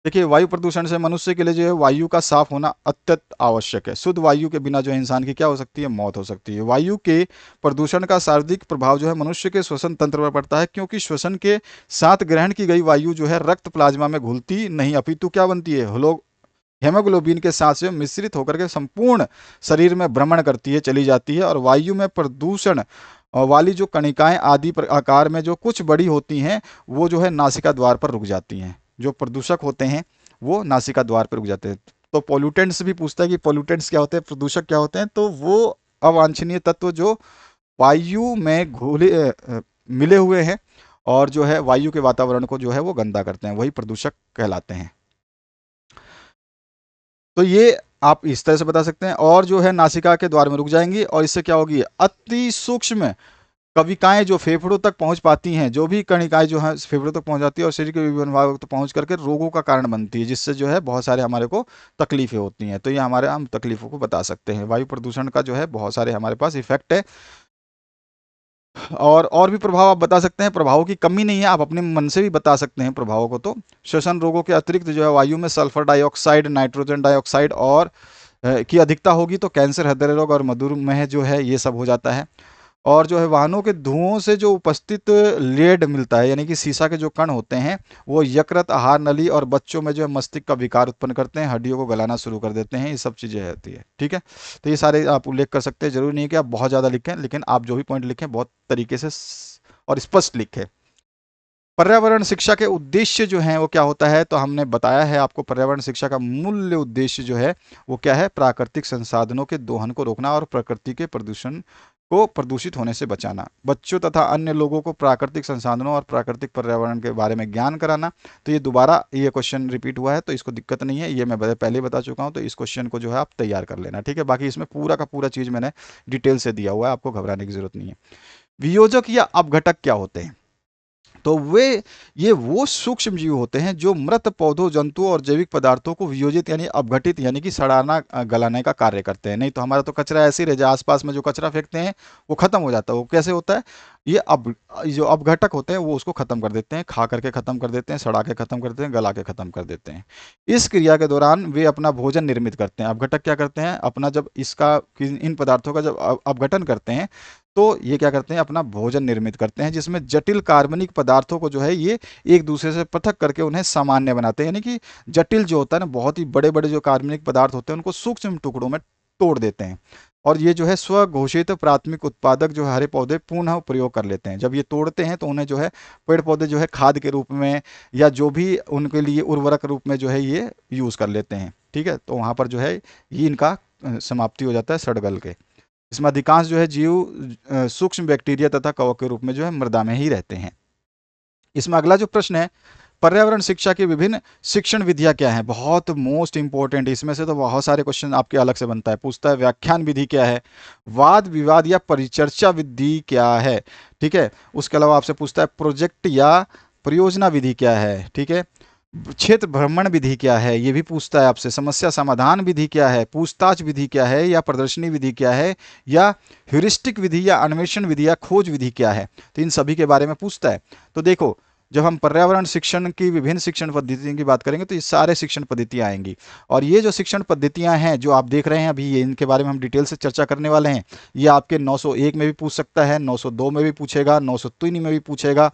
देखिए, वायु प्रदूषण से मनुष्य के लिए जो है वायु का साफ होना अत्यंत आवश्यक है। शुद्ध वायु के बिना जो है इंसान की क्या हो सकती है? मौत हो सकती है। वायु के प्रदूषण का शारीरिक प्रभाव जो है मनुष्य के श्वसन तंत्र पर पड़ता है, क्योंकि श्वसन के साथ ग्रहण की गई वायु जो है रक्त प्लाज्मा में घुलती नहीं, अपितु क्या बनती है? हेमोग्लोबिन के साथ से मिश्रित होकर के संपूर्ण शरीर में भ्रमण करती है, चली जाती है। और वायु में प्रदूषण वाली जो कणिकाएं आदि आकार में जो कुछ बड़ी होती हैं वो जो है नासिका द्वार पर रुक जाती हैं। जो प्रदूषक होते हैं वो नासिका द्वार पर रुक जाते हैं। तो पोल्यूटेंट्स भी पूछता है कि पोल्यूटेंट्स क्या होते हैं, प्रदूषक क्या होते हैं, तो वो अवांछनीय तत्व जो वायु में मिले हुए हैं और जो है वायु के वातावरण को जो है वो गंदा करते हैं, वही प्रदूषक कहलाते हैं। तो ये आप इस तरह से बता सकते हैं। और जो है नासिका के द्वार में रुक जाएंगी, और इससे क्या होगी? अति सूक्ष्म कविकाएं जो फेफड़ों तक पहुंच पाती हैं, जो भी कणिकाएं जो है फेफड़ों तक पहुंच जाती है और शरीर के विभिन्न भागों तक पहुंच करके रोगों का कारण बनती है, जिससे जो है बहुत सारे हमारे को तकलीफें होती हैं। तो ये हमारे हम तकलीफों को बता सकते हैं। वायु प्रदूषण का जो है बहुत सारे हमारे पास इफेक्ट है, और भी प्रभाव आप बता सकते हैं। प्रभावों की कमी नहीं है, आप अपने मन से भी बता सकते हैं प्रभावों को। तो श्वसन रोगों के अतिरिक्त जो है वायु में सल्फर डाइऑक्साइड, नाइट्रोजन डाइऑक्साइड और की अधिकता होगी तो कैंसर, हृदय रोग और मधुमेह जो है ये सब हो जाता है। और जो है वाहनों के धुओं से जो उपस्थित लेड मिलता है, यानी कि सीसा के जो कण होते हैं वो यकृत, आहार नली और बच्चों में जो है मस्तिष्क का विकार उत्पन्न करते हैं, हड्डियों को गलाना शुरू कर देते हैं, ये सब चीज़ें होती है। ठीक है, तो ये सारे आप उल्लेख कर सकते हैं। जरूरी नहीं है कि आप बहुत ज़्यादा लिखें, लेकिन आप जो भी पॉइंट लिखें बहुत तरीके से और स्पष्ट लिखें। पर्यावरण शिक्षा के उद्देश्य जो हैं वो क्या होता है? तो हमने बताया है आपको, पर्यावरण शिक्षा का मूल्य उद्देश्य जो है वो क्या है? प्राकृतिक संसाधनों के दोहन को रोकना और प्रकृति के प्रदूषण को प्रदूषित होने से बचाना, बच्चों तथा अन्य लोगों को प्राकृतिक संसाधनों और प्राकृतिक पर्यावरण के बारे में ज्ञान कराना। तो ये दोबारा ये क्वेश्चन रिपीट हुआ है, तो इसको दिक्कत नहीं है, ये मैं पहले बता चुका हूँ, तो इस क्वेश्चन को जो है आप तैयार कर लेना। ठीक है, बाकी इसमें पूरा का पूरा चीज़ मैंने डिटेल से दिया हुआ है, आपको घबराने की जरूरत नहीं है। वियोजक या अपघटक क्या होते हैं? तो ये वो सूक्ष्म जीव होते हैं जो मृत पौधों, जंतुओं और जैविक पदार्थों को वियोजित यानी अपघटित यानी कि सड़ाना, गलाने का कार्य करते हैं। नहीं तो हमारा तो कचरा ऐसे ही रह जाए, आसपास में जो कचरा फेंकते हैं वो खत्म हो जाता है। वो कैसे होता है? ये जो अपघटक होते हैं वो उसको खत्म कर देते हैं, खा करके खत्म कर देते हैं, सड़ा के खत्म कर देते हैं, गला के खत्म कर देते हैं। इस क्रिया के दौरान वे अपना भोजन निर्मित करते हैं। अपघटक क्या करते हैं? अपना जब इन पदार्थों का जब अपघटन करते हैं तो ये क्या करते हैं? अपना भोजन निर्मित करते हैं, जिसमें जटिल कार्बनिक पदार्थों को जो है ये एक दूसरे से पृथक करके उन्हें सामान्य बनाते हैं। यानी कि जटिल जो होता है ना, बहुत ही बड़े बड़े जो कार्बनिक पदार्थ होते हैं उनको सूक्ष्म टुकड़ों में तोड़ देते हैं, और ये जो है स्वघोषित प्राथमिक उत्पादक जो है हरे पौधे पुनः प्रयोग कर लेते हैं। जब ये तोड़ते हैं तो उन्हें जो है पेड़ पौधे जो है खाद के रूप में या जो भी उनके लिए उर्वरक रूप में जो है ये यूज़ कर लेते हैं। ठीक है, तो वहाँ पर जो है ये इनका समाप्ति हो जाता है सड़गल के। इसमें अधिकांश जो है जीव सूक्ष्म बैक्टीरिया तथा कवक के रूप में जो है मृदा में ही रहते हैं। इसमें अगला जो प्रश्न है, पर्यावरण शिक्षा की विभिन्न शिक्षण विधियां क्या हैं? बहुत मोस्ट इंपॉर्टेंट, इसमें से तो बहुत सारे क्वेश्चन आपके अलग से बनता है। पूछता है व्याख्यान विधि क्या है, वाद विवाद या परिचर्चा विधि क्या है। ठीक है, उसके अलावा आपसे पूछता है प्रोजेक्ट या परियोजना विधि क्या है। ठीक है, क्षेत्र भ्रमण विधि क्या है, ये भी पूछता है आपसे। समस्या समाधान विधि क्या है, पूछताछ विधि क्या है, या प्रदर्शनी विधि क्या है, या ह्यूरिस्टिक विधि, या अन्वेषण विधि, या खोज विधि क्या है। तो इन सभी के बारे में पूछता है। तो देखो, जब हम पर्यावरण शिक्षण की विभिन्न शिक्षण पद्धतियों की बात करेंगे तो ये सारे शिक्षण पद्धतियां आएंगी। और ये जो शिक्षण पद्धतियां हैं जो आप देख रहे हैं अभी, ये इनके बारे में हम डिटेल से चर्चा करने वाले हैं। ये आपके 901 में भी पूछ सकता है, 902 में भी पूछेगा, 903 में भी पूछेगा,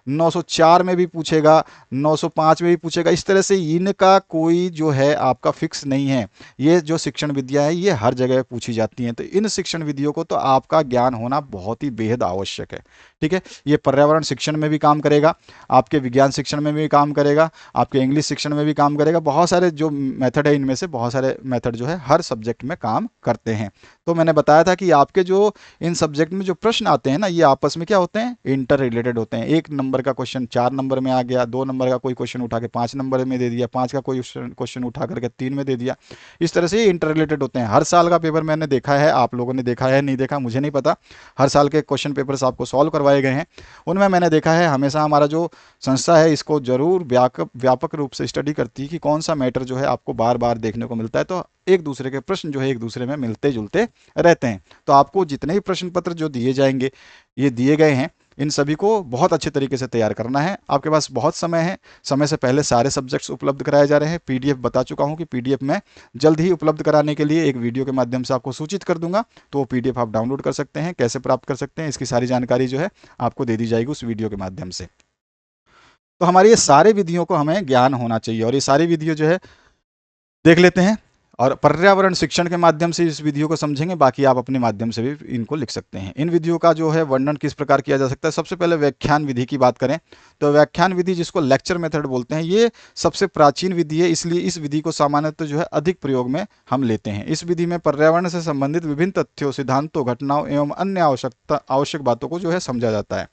904 में भी पूछेगा, 905 में भी पूछेगा। इस तरह से इनका कोई जो है आपका फिक्स नहीं है। ये जो शिक्षण विद्या है ये हर जगह पूछी जाती हैं। तो इन शिक्षण विधियों को तो आपका ज्ञान होना बहुत ही बेहद आवश्यक है। ठीक है, ये पर्यावरण शिक्षण में भी काम करेगा, आपके विज्ञान शिक्षण में भी काम करेगा, आपके इंग्लिश शिक्षण में भी काम करेगा। बहुत सारे जो मेथड है, इनमें से बहुत सारे मेथड जो है हर सब्जेक्ट में काम करते हैं। तो मैंने बताया था कि आपके जो इन सब्जेक्ट में जो प्रश्न आते हैं ना, ये आपस में क्या होते हैं, इंटर रिलेटेड होते हैं। 1 नंबर का क्वेश्चन 4 नंबर में आ गया, 2 नंबर का कोई क्वेश्चन उठा के 5 नंबर में दे दिया, 5 का कोई क्वेश्चन उठा करके 3 में दे दिया। इस तरह से ये इंटर रिलेटेड होते हैं। हर साल का पेपर मैंने देखा है, आप लोगों ने देखा है नहीं देखा मुझे नहीं पता, हर साल के क्वेश्चन पेपर्स आपको सॉल्व करवाए गए हैं। उनमें मैंने देखा है हमेशा हमारा जो संस्था है इसको जरूर व्यापक रूप से स्टडी करती है कि कौन सा मैटर जो है आपको बार बार देखने को मिलता है। तो एक दूसरे के प्रश्न जो है एक दूसरे में मिलते जुलते रहते हैं। तो आपको जितने भी प्रश्न पत्र जो दिए जाएंगे, ये दिए गए हैं, इन सभी को बहुत अच्छे तरीके से तैयार करना है। आपके पास बहुत समय है, समय से पहले सारे सब्जेक्ट्स उपलब्ध कराए जा रहे हैं। पीडीएफ बता चुका हूं कि पीडीएफ में जल्द ही उपलब्ध कराने के लिए एक वीडियो के माध्यम से आपको सूचित कर दूंगा। तो वो पीडीएफ आप डाउनलोड कर सकते हैं। कैसे प्राप्त कर सकते हैं इसकी सारी जानकारी जो है आपको दे दी जाएगी उस वीडियो के माध्यम से। तो हमारी ये सारे विधियों को हमें ज्ञान होना चाहिए, और ये सारी विधियों जो है देख लेते हैं, और पर्यावरण शिक्षण के माध्यम से इस विधियों को समझेंगे। बाकी आप अपने माध्यम से भी इनको लिख सकते हैं। इन विधियों का जो है वर्णन किस प्रकार किया जा सकता है, सबसे पहले व्याख्यान विधि की बात करें तो व्याख्यान विधि, जिसको लेक्चर मेथड बोलते हैं, ये सबसे प्राचीन विधि है। इसलिए इस विधि को सामान्यतः जो है अधिक प्रयोग में हम लेते हैं। इस विधि में पर्यावरण से संबंधित विभिन्न तथ्यों, सिद्धांतों, घटनाओं एवं अन्य आवश्यक बातों को जो है समझा जाता है।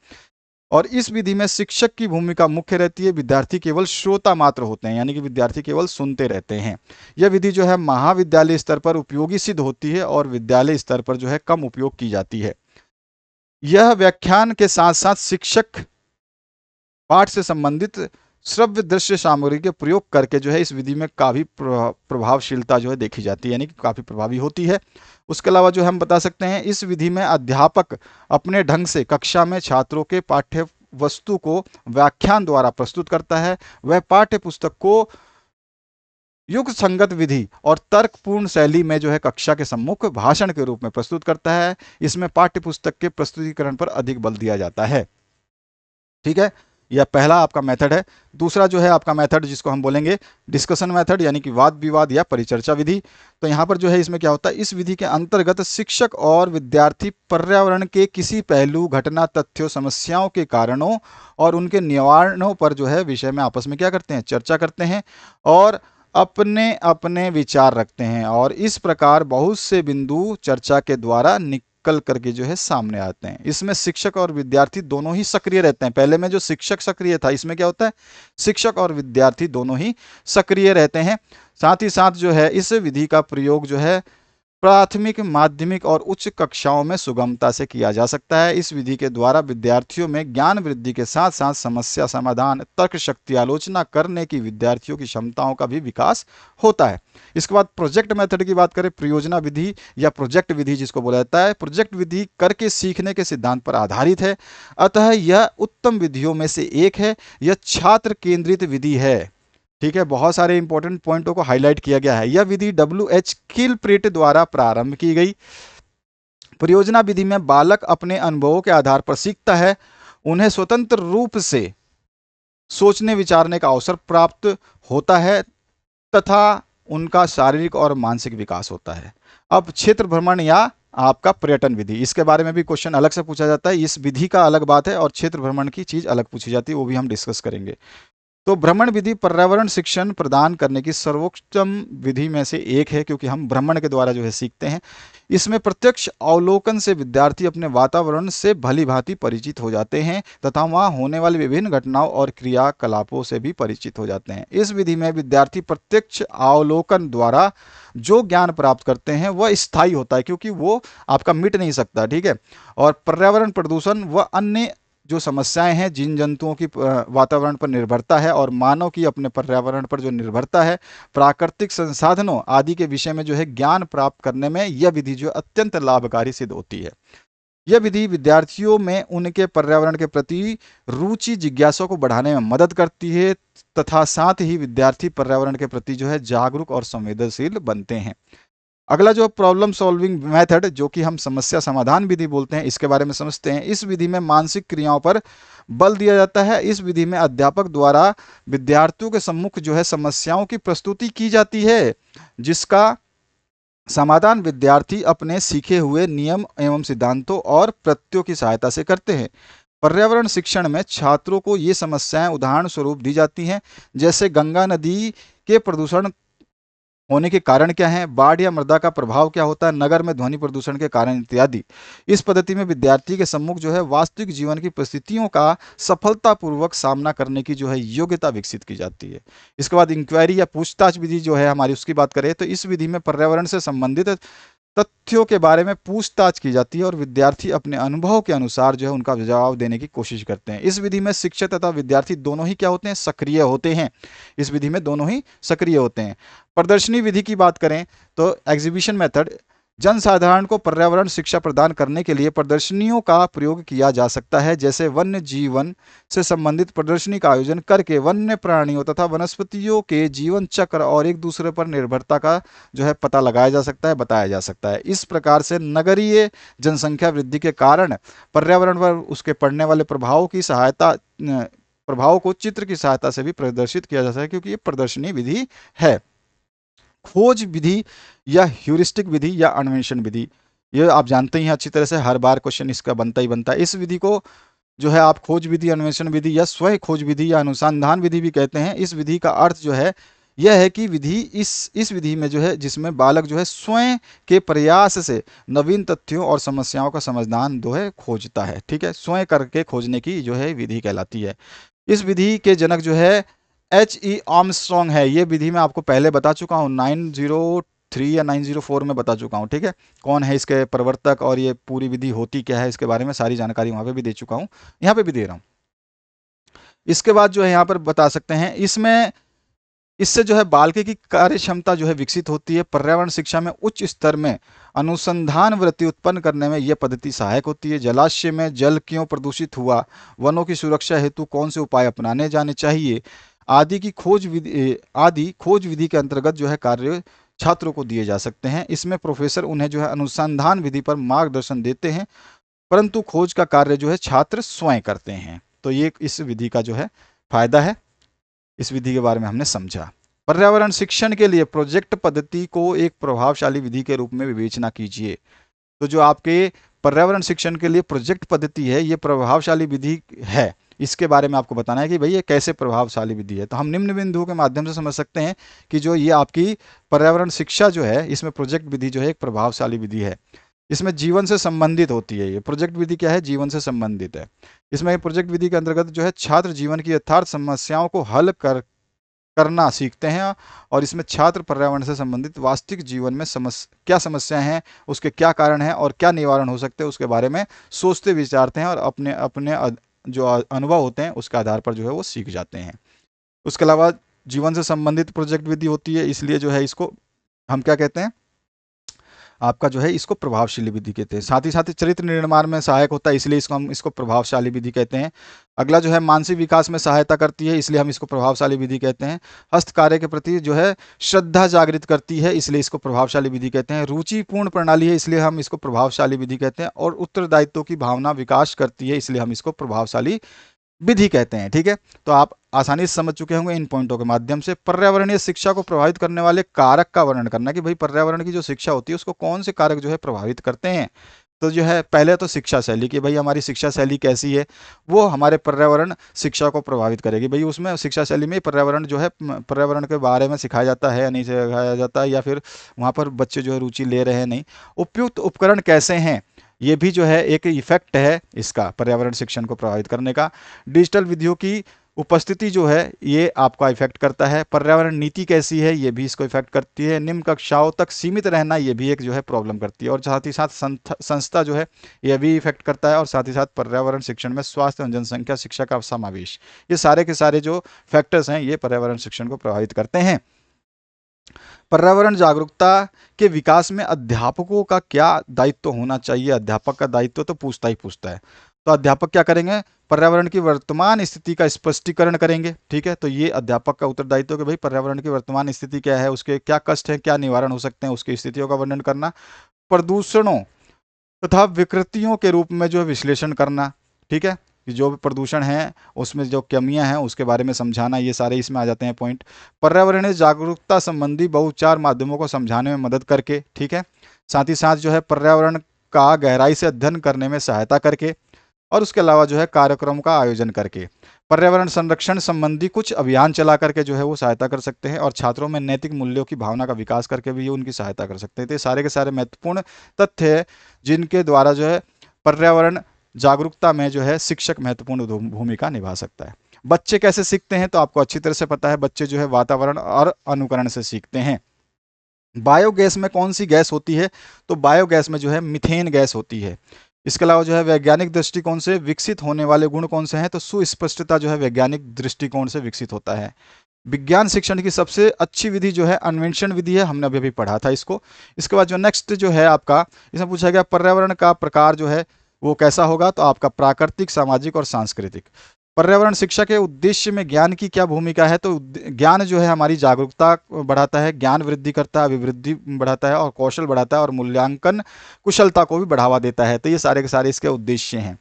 और इस विधि में शिक्षक की भूमिका मुख्य रहती है, विद्यार्थी केवल श्रोता मात्र होते हैं, यानी कि विद्यार्थी केवल सुनते रहते हैं। यह विधि जो है महाविद्यालय स्तर पर उपयोगी सिद्ध होती है और विद्यालय स्तर पर जो है कम उपयोग की जाती है। यह व्याख्यान के साथ साथ शिक्षक पाठ से संबंधित श्रव्य दृश्य सामग्री के प्रयोग करके जो है इस विधि में काफ़ी प्रभावशीलता जो है देखी जाती है, यानी कि काफ़ी प्रभावी होती है। उसके अलावा जो हम बता सकते हैं, इस विधि में अध्यापक अपने ढंग से कक्षा में छात्रों के पाठ्य वस्तु को व्याख्यान द्वारा प्रस्तुत करता है। वह पाठ्य पुस्तक को युक्त संगत विधि और तर्कपूर्ण शैली में जो है कक्षा के सम्मुख भाषण के रूप में प्रस्तुत करता है। इसमें पाठ्य पुस्तक के प्रस्तुतिकरण पर अधिक बल दिया जाता है। ठीक है, यह पहला आपका मेथड है। दूसरा जो है आपका मेथड जिसको हम बोलेंगे डिस्कशन मेथड, यानी कि वाद विवाद या परिचर्चा विधि। तो यहाँ पर जो है इसमें क्या होता है, इस विधि के अंतर्गत शिक्षक और विद्यार्थी पर्यावरण के किसी पहलू, घटना, तथ्यों, समस्याओं के कारणों और उनके निवारणों पर जो है विषय में आपस में क्या करते हैं, चर्चा करते हैं और अपने अपने विचार रखते हैं। और इस प्रकार बहुत से बिंदु चर्चा के द्वारा निकल करके जो है सामने आते हैं। इसमें शिक्षक और विद्यार्थी दोनों ही सक्रिय रहते हैं। पहले में जो शिक्षक सक्रिय था, इसमें क्या होता है, शिक्षक और विद्यार्थी दोनों ही सक्रिय रहते हैं। साथ ही साथ जो है इस विधि का प्रयोग जो है प्राथमिक, माध्यमिक और उच्च कक्षाओं में सुगमता से किया जा सकता है। इस विधि के द्वारा विद्यार्थियों में ज्ञान वृद्धि के साथ साथ समस्या समाधान, तर्क शक्ति, आलोचना करने की विद्यार्थियों की क्षमताओं का भी विकास होता है। इसके बाद प्रोजेक्ट मेथड की बात करें, परियोजना विधि या प्रोजेक्ट विधि जिसको बोला जाता है। प्रोजेक्ट विधि करके सीखने के सिद्धांत पर आधारित है, अतः यह उत्तम विधियों में से एक है। यह छात्र केंद्रित विधि है। ठीक है, बहुत सारे इंपॉर्टेंट पॉइंटों को हाईलाइट किया गया है। यह विधि WH किलप्रिट द्वारा प्रारंभ की गई। परियोजना विधि में बालक अपने अनुभवों के आधार पर सीखता है, उन्हें स्वतंत्र रूप से सोचने विचारने का अवसर प्राप्त होता है तथा उनका शारीरिक और मानसिक विकास होता है। अब क्षेत्र भ्रमण या आपका पर्यटन विधि, इसके बारे में भी क्वेश्चन अलग से पूछा जाता है। इस विधि का अलग बात है और क्षेत्र भ्रमण की चीज अलग पूछी जाती है, वो भी हम डिस्कस करेंगे। तो भ्रमण विधि पर्यावरण शिक्षण प्रदान करने की सर्वोत्तम विधि में से एक है, क्योंकि हम भ्रमण के द्वारा जो है सीखते हैं। इसमें प्रत्यक्ष अवलोकन से विद्यार्थी अपने वातावरण से भली भांति परिचित हो जाते हैं तथा वहाँ होने वाली विभिन्न घटनाओं और क्रियाकलापों से भी परिचित हो जाते हैं। इस विधि में विद्यार्थी प्रत्यक्ष अवलोकन द्वारा जो ज्ञान प्राप्त करते हैं वह स्थायी होता है, क्योंकि वो आपका मिट नहीं सकता। ठीक है, और पर्यावरण प्रदूषण व अन्य जो समस्याएं हैं, जिन जंतुओं की वातावरण पर निर्भरता है और मानव की अपने पर्यावरण पर जो निर्भरता है, प्राकृतिक संसाधनों आदि के विषय में जो है ज्ञान प्राप्त करने में यह विधि जो अत्यंत लाभकारी सिद्ध होती है। यह विधि विद्यार्थियों में उनके पर्यावरण के प्रति रुचि जिज्ञासा को बढ़ाने में मदद करती है तथा साथ ही विद्यार्थी पर्यावरण के प्रति जो है जागरूक और संवेदनशील बनते हैं। अगला जो प्रॉब्लम सॉल्विंग मेथड, जो कि हम समस्या समाधान विधि बोलते हैं, इसके बारे में समझते हैं। इस विधि में मानसिक क्रियाओं पर बल दिया जाता है। इस विधि में अध्यापक द्वारा विद्यार्थियों के सम्मुख जो है समस्याओं की प्रस्तुति की जाती है, जिसका समाधान विद्यार्थी अपने सीखे हुए नियम एवं सिद्धांतों और प्रत्ययों की सहायता से करते हैं। पर्यावरण शिक्षण में छात्रों को ये समस्याएं उदाहरण स्वरूप दी जाती हैं, जैसे गंगा नदी के प्रदूषण होने के कारण क्या है, बाढ़ या मृदा का प्रभाव क्या होता है, नगर में ध्वनि प्रदूषण के कारण इत्यादि। इस पद्धति में विद्यार्थी के सम्मुख जो है वास्तविक जीवन की परिस्थितियों का सफलतापूर्वक सामना करने की जो है योग्यता विकसित की जाती है। इसके बाद इंक्वायरी या पूछताछ विधि जो है हमारी, उसकी बात करें तो इस विधि में पर्यावरण से संबंधित तथ्यों के बारे में पूछताछ की जाती है और विद्यार्थी अपने अनुभव के अनुसार जो है उनका जवाब देने की कोशिश करते हैं। इस विधि में शिक्षक तथा विद्यार्थी दोनों ही क्या होते हैं, सक्रिय होते हैं। इस विधि में दोनों ही सक्रिय होते हैं। प्रदर्शनी विधि की बात करें तो एग्जीबिशन मेथड, जनसाधारण को पर्यावरण शिक्षा प्रदान करने के लिए प्रदर्शनियों का प्रयोग किया जा सकता है, जैसे वन्य जीवन से संबंधित प्रदर्शनी का आयोजन करके वन्य प्राणियों तथा वनस्पतियों के जीवन चक्र और एक दूसरे पर निर्भरता का जो है पता लगाया जा सकता है, बताया जा सकता है। इस प्रकार से नगरीय जनसंख्या वृद्धि के कारण पर्यावरण पर उसके पड़ने वाले प्रभाव को चित्र की सहायता से भी प्रदर्शित किया जा सकता है, क्योंकि ये प्रदर्शनी विधि है। खोज विधि या ह्यूरिस्टिक विधि या अन्वेषण विधि, ये आप जानते ही हैं अच्छी तरह से, हर बार क्वेश्चन इसका बनता ही बनता है। इस विधि को जो है आप खोज विधि, अन्वेषण विधि या स्वयं खोज विधि या अनुसंधान विधि भी कहते हैं। इस विधि का अर्थ जो है यह है कि विधि इस विधि में जो है जिसमें बालक जो है स्वयं के प्रयास से नवीन तथ्यों और समस्याओं का समाधान जो है खोजता है। ठीक है, स्वयं करके खोजने की जो है विधि कहलाती है। इस विधि के जनक जो है H.E. आर्मस्ट्रॉन्ग है। ये विधि मैं आपको पहले बता चुका हूँ, 903 या 904 में बता चुका हूँ। ठीक है, कौन है इसके प्रवर्तक और ये पूरी विधि होती क्या है, इसके बारे में सारी जानकारी वहाँ पे भी दे चुका हूँ, यहाँ पे भी दे रहा हूँ। इसके बाद जो है यहाँ पर बता सकते हैं, इससे जो है बालके की कार्य क्षमता जो है विकसित होती है। पर्यावरण शिक्षा में उच्च स्तर में अनुसंधान वृत्ति उत्पन्न करने में यह पद्धति सहायक होती है। जलाशय में जल क्यों प्रदूषित हुआ, वनों की सुरक्षा हेतु कौन से उपाय अपनाने जाने चाहिए, आदि खोज विधि के अंतर्गत जो है कार्य छात्रों को दिए जा सकते हैं। इसमें प्रोफेसर उन्हें जो है अनुसंधान विधि पर मार्गदर्शन देते हैं, परंतु खोज का कार्य जो है छात्र स्वयं करते हैं। तो ये इस विधि का जो है फायदा है। इस विधि के बारे में हमने समझा। पर्यावरण शिक्षण के लिए प्रोजेक्ट पद्धति को एक प्रभावशाली विधि के रूप में विवेचना कीजिए। तो जो आपके पर्यावरण शिक्षण के लिए प्रोजेक्ट पद्धति है, ये प्रभावशाली विधि है। इसके बारे में आपको बताना है कि भाई ये कैसे प्रभावशाली विधि है। तो हम निम्न बिंदुओं के माध्यम से समझ सकते हैं कि जो ये आपकी पर्यावरण शिक्षा जो है, इसमें प्रोजेक्ट विधि जो है एक प्रभावशाली विधि है। इसमें जीवन से संबंधित होती है। ये प्रोजेक्ट विधि क्या है, जीवन से संबंधित है। इसमें प्रोजेक्ट विधि के अंतर्गत जो है छात्र जीवन की यथार्थ समस्याओं को हल करना सीखते हैं और इसमें छात्र पर्यावरण से संबंधित वास्तविक जीवन में क्या समस्याएं हैं, उसके क्या कारण हैं और क्या निवारण हो सकते हैं, उसके बारे में सोचते विचारते हैं और अपने अपने जो अनुभव होते हैं उसके आधार पर जो है वो सीख जाते हैं। उसके अलावा जीवन से संबंधित प्रोजेक्ट विधि होती है, इसलिए जो है इसको हम क्या कहते हैं, आपका जो है इसको प्रभावशाली विधि कहते हैं। साथ ही साथ चरित्र निर्माण में सहायक होता है, इसलिए हम इसको प्रभावशाली विधि कहते हैं। अगला जो है मानसिक विकास में सहायता करती है, इसलिए हम इसको प्रभावशाली विधि कहते हैं। हस्तकार्य के प्रति जो है श्रद्धा जागृत करती है, इसलिए इसको प्रभावशाली विधि कहते हैं। रुचिपूर्ण प्रणाली है, इसलिए हम इसको प्रभावशाली विधि कहते हैं। और उत्तरदायित्व की भावना विकास करती है, इसलिए हम इसको प्रभावशाली विधि कहते हैं। ठीक है, तो आप आसानी से समझ चुके होंगे इन पॉइंटों के माध्यम से। पर्यावरणीय शिक्षा को प्रभावित करने वाले कारक का वर्णन करना कि भाई पर्यावरण की जो शिक्षा होती है उसको कौन से कारक जो है प्रभावित करते हैं। तो जो है पहले तो शिक्षा शैली की, भाई हमारी शिक्षा शैली कैसी है, वो हमारे पर्यावरण शिक्षा को प्रभावित करेगी। भाई उसमें शिक्षा शैली में पर्यावरण जो है, पर्यावरण के बारे में सिखाया जाता है या नहीं सिखाया जाता है, या फिर वहाँ पर बच्चे जो है रुचि ले रहे हैं नहीं। उपयुक्त उपकरण कैसे हैं, ये भी जो है एक इफेक्ट है इसका पर्यावरण शिक्षण को प्रभावित करने का। डिजिटल विधियों की उपस्थिति जो है ये आपका इफेक्ट करता है। पर्यावरण नीति कैसी है ये भी इसको इफेक्ट करती है। निम्न कक्षाओं तक सीमित रहना ये भी एक जो है प्रॉब्लम करती है। और साथ ही साथ संस्था जो है ये भी इफेक्ट करता है। और साथ ही साथ पर्यावरण शिक्षण में स्वास्थ्य एवं जनसंख्या शिक्षा का समावेश, ये सारे के सारे जो फैक्टर्स हैं ये पर्यावरण शिक्षण को प्रभावित करते हैं। पर्यावरण जागरूकता के विकास में अध्यापकों का क्या दायित्व होना चाहिए? अध्यापक का दायित्व तो पूछता ही पूछता है। तो अध्यापक क्या करेंगे? पर्यावरण की वर्तमान स्थिति का स्पष्टीकरण करेंगे। ठीक है, तो ये अध्यापक का उत्तरदायित्व है कि भाई पर्यावरण की वर्तमान स्थिति क्या है, उसके क्या कष्ट है, क्या निवारण हो सकते हैं, उसकी स्थितियों का वर्णन करना। प्रदूषणों तथा विकृतियों के रूप में जो है विश्लेषण करना। ठीक है, कि जो भी प्रदूषण है उसमें जो कमियां हैं उसके बारे में समझाना, ये सारे इसमें आ जाते हैं पॉइंट। पर्यावरणीय जागरूकता संबंधी बहुचार माध्यमों को समझाने में मदद करके। ठीक है, साथ ही साथ जो है पर्यावरण का गहराई से अध्ययन करने में सहायता करके। और उसके अलावा जो है कार्यक्रम का आयोजन करके। पर्यावरण संरक्षण संबंधी कुछ अभियान चला करके जो है वो सहायता कर सकते हैं। और छात्रों में नैतिक मूल्यों की भावना का विकास करके भी ये उनकी सहायता कर सकते हैं। तो ये सारे के सारे महत्वपूर्ण तथ्य है जिनके द्वारा जो है पर्यावरण जागरूकता में जो है शिक्षक महत्वपूर्ण भूमिका निभा सकता है। बच्चे कैसे सीखते हैं? तो आपको अच्छी तरह से पता है, बच्चे जो है वातावरण और अनुकरण से सीखते हैं। बायोगैस में कौन सी गैस होती है? तो बायोगैस में जो है मीथेन गैस होती है। इसके अलावा जो है वैज्ञानिक दृष्टिकोण से विकसित होने वाले गुण कौन से हैं? तो सुस्पष्टता जो है वैज्ञानिक दृष्टिकोण से विकसित होता है। विज्ञान शिक्षण की सबसे अच्छी विधि जो है अन्वेषण विधि है, हमने अभी अभी पढ़ा था इसको। इसके बाद जो नेक्स्ट जो है आपका, इसमें पूछा गया पर्यावरण का प्रकार जो है वो कैसा होगा? तो आपका प्राकृतिक, सामाजिक और सांस्कृतिक। पर्यावरण शिक्षा के उद्देश्य में ज्ञान की क्या भूमिका है? तो ज्ञान जो है हमारी जागरूकता बढ़ाता है, ज्ञान वृद्धि करता है, अभिवृद्धि बढ़ाता है और कौशल बढ़ाता है और मूल्यांकन कुशलता को भी बढ़ावा देता है। तो ये सारे के सारे इसके उद्देश्य हैं।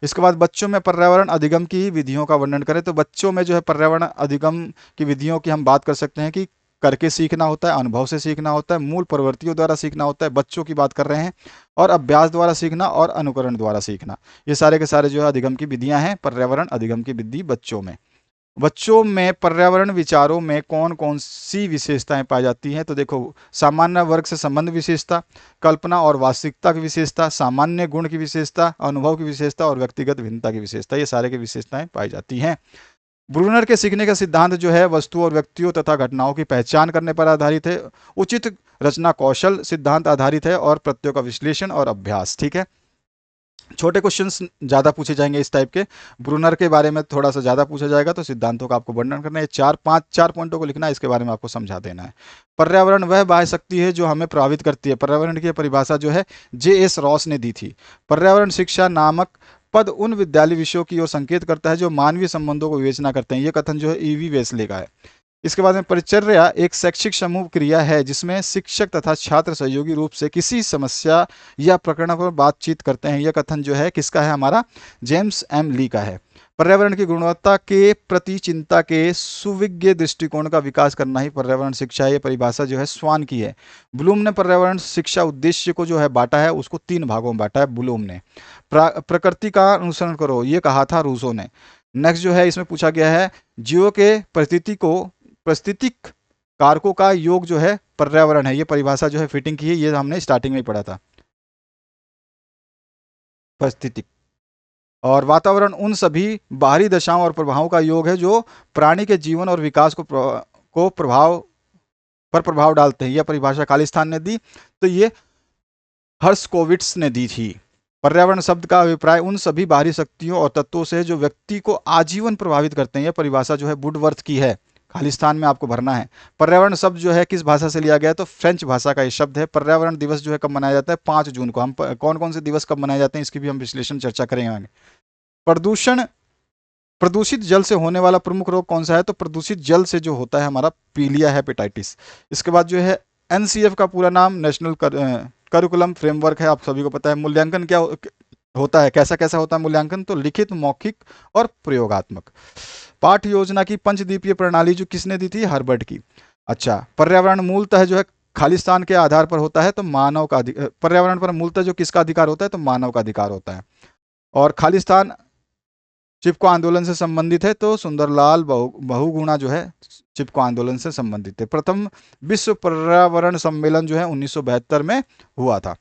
इसके बाद बच्चों में पर्यावरण अधिगम की विधियों का वर्णन करें। तो बच्चों में जो है पर्यावरण अधिगम की विधियों की हम बात कर सकते हैं कि करके सीखना होता है, अनुभव से सीखना होता है, मूल प्रवृत्तियों द्वारा सीखना होता है, बच्चों की बात कर रहे हैं, और अभ्यास द्वारा सीखना और अनुकरण द्वारा सीखना। ये सारे के सारे जो है अधिगम की विधियां हैं, पर्यावरण अधिगम की विधि बच्चों में। बच्चों में पर्यावरण विचारों में कौन कौन सी विशेषताएं पाई जाती हैं? तो देखो, सामान्य वर्ग से संबंध विशेषता, कल्पना और वास्तविकता की विशेषता, सामान्य गुण की विशेषता, अनुभव की विशेषता और व्यक्तिगत भिन्नता की विशेषता, ये सारे की विशेषताएं पाई जाती हैं। ब्रूनर के सीखने का सिद्धांत जो है वस्तु और व्यक्तियों तथा घटनाओं की पहचान करने पर आधारित है, उचित रचना कौशल सिद्धांत आधारित है और प्रत्ययों का विश्लेषण और अभ्यास। ठीक है, छोटे क्वेश्चंस ज़्यादा पूछे जाएंगे इस टाइप के। ब्रूनर के बारे में थोड़ा सा ज़्यादा पूछा जाएगा, तो सिद्धांतों का आपको वर्णन करना है, चार पॉइंटों को लिखना है, इसके बारे में आपको समझा देना है। पर्यावरण वह बाह्य शक्ति है जो हमें प्रभावित करती है। पर्यावरण की परिभाषा जो है J.S. रॉस ने दी थी। पर्यावरण शिक्षा नामक पद उन विद्यालय विषयों की ओर संकेत करता है जो मानवीय संबंधों को विवेचना करते हैं। ये कथन जो है E.V. वेस्ले का है। इसके बाद में परिचर्या एक शैक्षिक समूह क्रिया है जिसमें शिक्षक तथा छात्र सहयोगी रूप से किसी समस्या या प्रकरण पर बातचीत करते हैं। यह कथन जो है किसका है? हमारा जेम्स एम ली का है। पर्यावरण की गुणवत्ता के प्रति चिंता के सुविज्ञ दृष्टिकोण का विकास करना ही पर्यावरण शिक्षा है। ये परिभाषा जो है स्वान की है। ब्लूम ने पर्यावरण शिक्षा उद्देश्य को जो है बांटा है, उसको 3 भागों में बांटा है ब्लूम ने। प्रकृति का अनुसरण करो, ये कहा था रूसो ने। नेक्स्ट जो है इसमें पूछा गया है जीवों के परिस्थितिक कारकों का योग जो है पर्यावरण है। ये परिभाषा जो है फिटिंग की है, ये हमने स्टार्टिंग में ही पढ़ा था। परिस्थितिक और वातावरण उन सभी बाहरी दशाओं और प्रभावों का योग है जो प्राणी के जीवन और विकास को प्रभाव डालते हैं। यह परिभाषा खालिस्तान ने दी, तो ये हर्स्कोविट्स ने दी थी। पर्यावरण शब्द का अभिप्राय उन सभी बाहरी शक्तियों और तत्वों से है जो व्यक्ति को आजीवन प्रभावित करते हैं। यह परिभाषा जो है वुडवर्थ की है। खालिस्तान में आपको भरना है। पर्यावरण शब्द जो है किस भाषा से लिया गया है? तो फ्रेंच भाषा का ये शब्द है। पर्यावरण दिवस जो है कब मनाया जाता है? 5 जून को। हम कौन कौन से दिवस कब मनाए जाते हैं इसकी भी हम विश्लेषण चर्चा करेंगे। प्रदूषण प्रदूषित जल से होने वाला प्रमुख रोग कौन सा है? तो प्रदूषित जल से जो होता है हमारा पीलिया हेपेटाइटिस। इसके बाद जो है एनसीएफ का पूरा नाम नेशनल करिकुलम फ्रेमवर्क है, आप सभी को पता है। मूल्यांकन क्या होता है, कैसा कैसा होता है मूल्यांकन? तो लिखित, मौखिक और प्रयोगात्मक। पाठ्य योजना की पंचदीपीय प्रणाली जो किसने दी थी? हर्बर्ट की। अच्छा, पर्यावरण मूलतः जो है खालिस्तान के आधार पर होता है, तो मानव का पर्यावरण पर मूलतः जो किसका अधिकार होता है? तो मानव का अधिकार होता है। और खालिस्तान चिपको आंदोलन से संबंधित है, तो सुंदरलाल बहुगुणा जो है चिपको आंदोलन से संबंधित है। प्रथम विश्व पर्यावरण सम्मेलन जो है 1972 में हुआ था।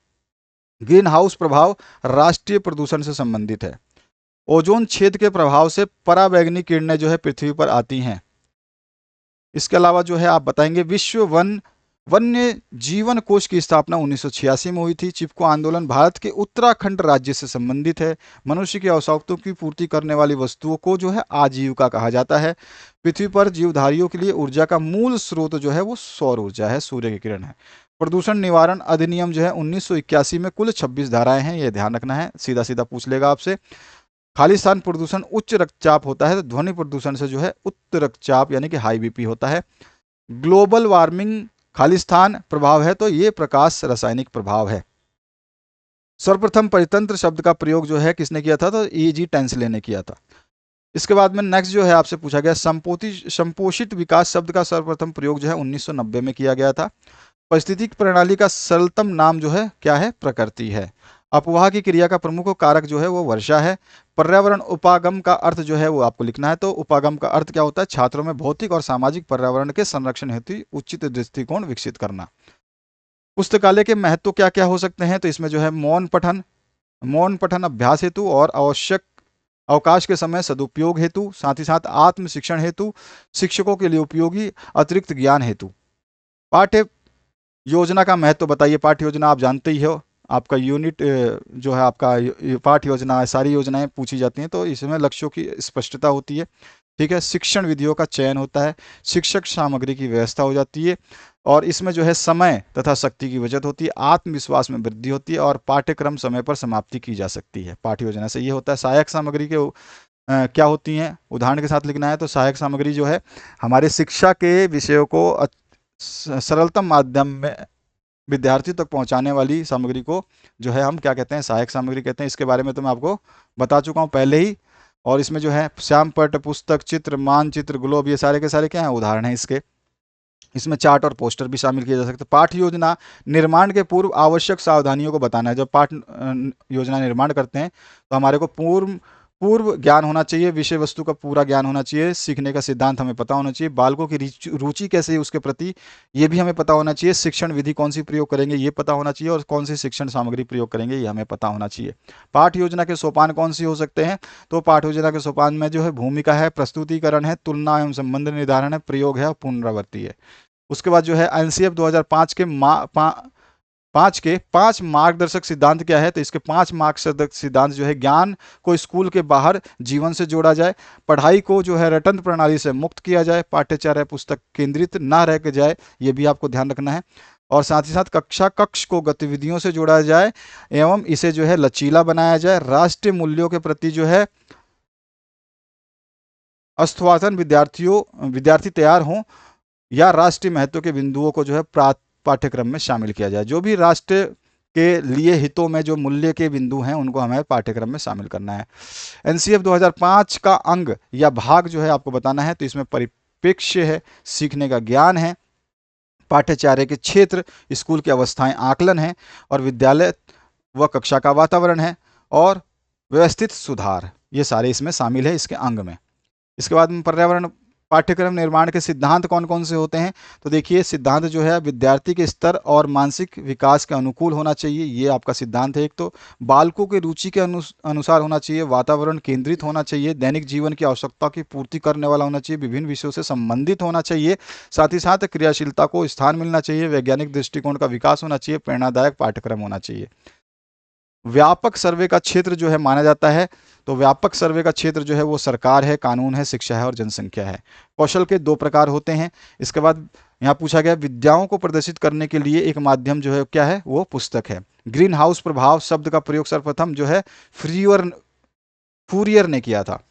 ग्रीन हाउस प्रभाव राष्ट्रीय प्रदूषण से संबंधित है। ओजोन छेद के प्रभाव से पराबैंगनी किरणें जो है पृथ्वी पर आती हैं। इसके अलावा जो है आप बताएंगे विश्व वन्य जीवन कोष की स्थापना 1986 में हुई थी। चिपको आंदोलन भारत के उत्तराखंड राज्य से संबंधित है। मनुष्य की आवश्यकताओं की पूर्ति करने वाली वस्तुओं को जो है आजीविका कहा जाता है। पृथ्वी पर जीवधारियों के लिए ऊर्जा का मूल स्रोत जो है वो सौर ऊर्जा है, सूर्य की किरण है। प्रदूषण निवारण अधिनियम जो है 1981 में कुल 26 धाराएं हैं, ये ध्यान रखना है, सीधा सीधा पूछ लेगा आपसे। खालिस्तान प्रदूषण उच्च रक्तचाप होता है, तो ध्वनि प्रदूषण से जो है उच्च रक्तचाप यानी कि हाई बीपी होता है। ग्लोबल वार्मिंग खालिस्तान प्रभाव है, तो ये प्रकाश रासायनिक प्रभाव है। सर्वप्रथम परितंत्र शब्द का प्रयोग जो है किसने किया था, तो E.G. टेंसले ने किया था। इसके बाद में नेक्स्ट जो है आपसे पूछा गया संपोषित विकास शब्द का सर्वप्रथम प्रयोग जो है 1990 में किया गया था। परिस्थितिक प्रणाली का सरलतम नाम जो है क्या है, प्रकृति है। अपवाह की क्रिया का प्रमुख कारक जो है वो वर्षा है। पर्यावरण उपागम का अर्थ जो है वो आपको लिखना है, तो उपागम का अर्थ क्या होता है, छात्रों में भौतिक और सामाजिक पर्यावरण के संरक्षण हेतु उचित दृष्टिकोण विकसित करना। पुस्तकालय के महत्व क्या क्या हो सकते हैं, तो इसमें जो है मौन पठन अभ्यास हेतु और आवश्यक अवकाश के समय सदुपयोग हेतु, साथ ही साथ आत्म शिक्षण हेतु, शिक्षकों के लिए उपयोगी अतिरिक्त ज्ञान हेतु। पाठ्य योजना का महत्व बताइए। पाठ्य योजना आप जानते ही हो, आपका यूनिट जो है आपका पाठ्य योजना, सारी योजनाएं पूछी जाती हैं, तो इसमें लक्ष्यों की स्पष्टता होती है। ठीक है, शिक्षण विधियों का चयन होता है, शिक्षक सामग्री की व्यवस्था हो जाती है, और इसमें जो है समय तथा शक्ति की बचत होती है, आत्मविश्वास में वृद्धि होती है, और पाठ्यक्रम समय पर समाप्ति की जा सकती है। पाठ्य योजना से ये होता है। सहायक सामग्री के क्या होती हैं, उदाहरण के साथ लिखना है, तो सहायक सामग्री जो है हमारे शिक्षा के विषयों को सरलतम माध्यम में विद्यार्थी तक पहुंचाने वाली सामग्री को जो है हम क्या कहते हैं, सहायक सामग्री कहते हैं। इसके बारे में तो मैं आपको बता चुका हूं पहले ही। और इसमें जो है श्यामपट्ट, पुस्तक, चित्र, मानचित्र, ग्लोब, ये सारे के सारे क्या हैं, उदाहरण हैं इसके। इसमें चार्ट और पोस्टर भी शामिल किए जा सकते हैं। पाठ्य योजना निर्माण के पूर्व आवश्यक सावधानियों को बताना है। जब पाठ्य योजना निर्माण करते हैं तो हमारे को पूर्व ज्ञान होना चाहिए, विषय वस्तु का पूरा ज्ञान होना चाहिए, सीखने का सिद्धांत हमें पता होना चाहिए, बालकों की रुचि कैसे है उसके प्रति ये भी हमें पता होना चाहिए, शिक्षण विधि कौन सी प्रयोग करेंगे ये पता होना चाहिए, और कौन सी शिक्षण सामग्री प्रयोग करेंगे ये हमें पता होना चाहिए। पाठ्य योजना के सोपान कौन सी हो सकते हैं, तो पाठ्य योजना के सोपान में जो है भूमिका है, प्रस्तुतिकरण है, तुलना एवं संबंध निर्धारण है, प्रयोग है और पुनरावृत्ति है। उसके बाद जो है एनसीएफ 2005 के 5 मार्गदर्शक सिद्धांत क्या है, तो इसके 5 मार्गदर्शक सिद्धांत जो है, ज्ञान को स्कूल के बाहर जीवन से जोड़ा जाए, पढ़ाई को जो है रटन प्रणाली से मुक्त किया जाए, पाठ्यचर्या पुस्तक केंद्रित ना रह के जाए, ये भी आपको ध्यान रखना है, और साथ ही साथ कक्ष को गतिविधियों से जोड़ा जाए एवं इसे जो है लचीला बनाया जाए। राष्ट्रीय मूल्यों के प्रति जो है अस्थवासन विद्यार्थी तैयार हों, या राष्ट्रीय महत्व के बिंदुओं को जो है पाठ्यक्रम में शामिल किया जाए। जो भी राष्ट्र के लिए हितों में जो मूल्य के बिंदु हैं उनको हमें पाठ्यक्रम में शामिल करना है। एनसीएफ 2005 का अंग या भाग जो है आपको बताना है, तो इसमें परिप्रेक्ष्य है, सीखने का ज्ञान है, पाठ्यचर्या के क्षेत्र, स्कूल की अवस्थाएं आकलन है, और विद्यालय व कक्षा का वातावरण है, और व्यवस्थित सुधार, ये सारे इसमें शामिल है इसके अंग में। इसके बाद में पर्यावरण पाठ्यक्रम निर्माण के सिद्धांत कौन कौन से होते हैं, तो देखिए सिद्धांत जो है विद्यार्थी के स्तर और मानसिक विकास के अनुकूल होना चाहिए, ये आपका सिद्धांत है। एक तो बालकों के रुचि के अनुसार होना चाहिए, वातावरण केंद्रित होना चाहिए, दैनिक जीवन की आवश्यकता की पूर्ति करने वाला होना चाहिए, विभिन्न विषयों से संबंधित होना चाहिए, साथ ही साथ क्रियाशीलता को स्थान मिलना चाहिए, वैज्ञानिक दृष्टिकोण का विकास होना चाहिए, प्रेरणादायक पाठ्यक्रम होना चाहिए। व्यापक सर्वे का क्षेत्र जो है माना जाता है, तो व्यापक सर्वे का क्षेत्र जो है वो सरकार है, कानून है, शिक्षा है और जनसंख्या है। कौशल के 2 प्रकार होते हैं। इसके बाद यहाँ पूछा गया विद्याओं को प्रदर्शित करने के लिए एक माध्यम जो है क्या है, वो पुस्तक है। ग्रीन हाउस प्रभाव शब्द का प्रयोग सर्वप्रथम जो है फूरियर ने किया था।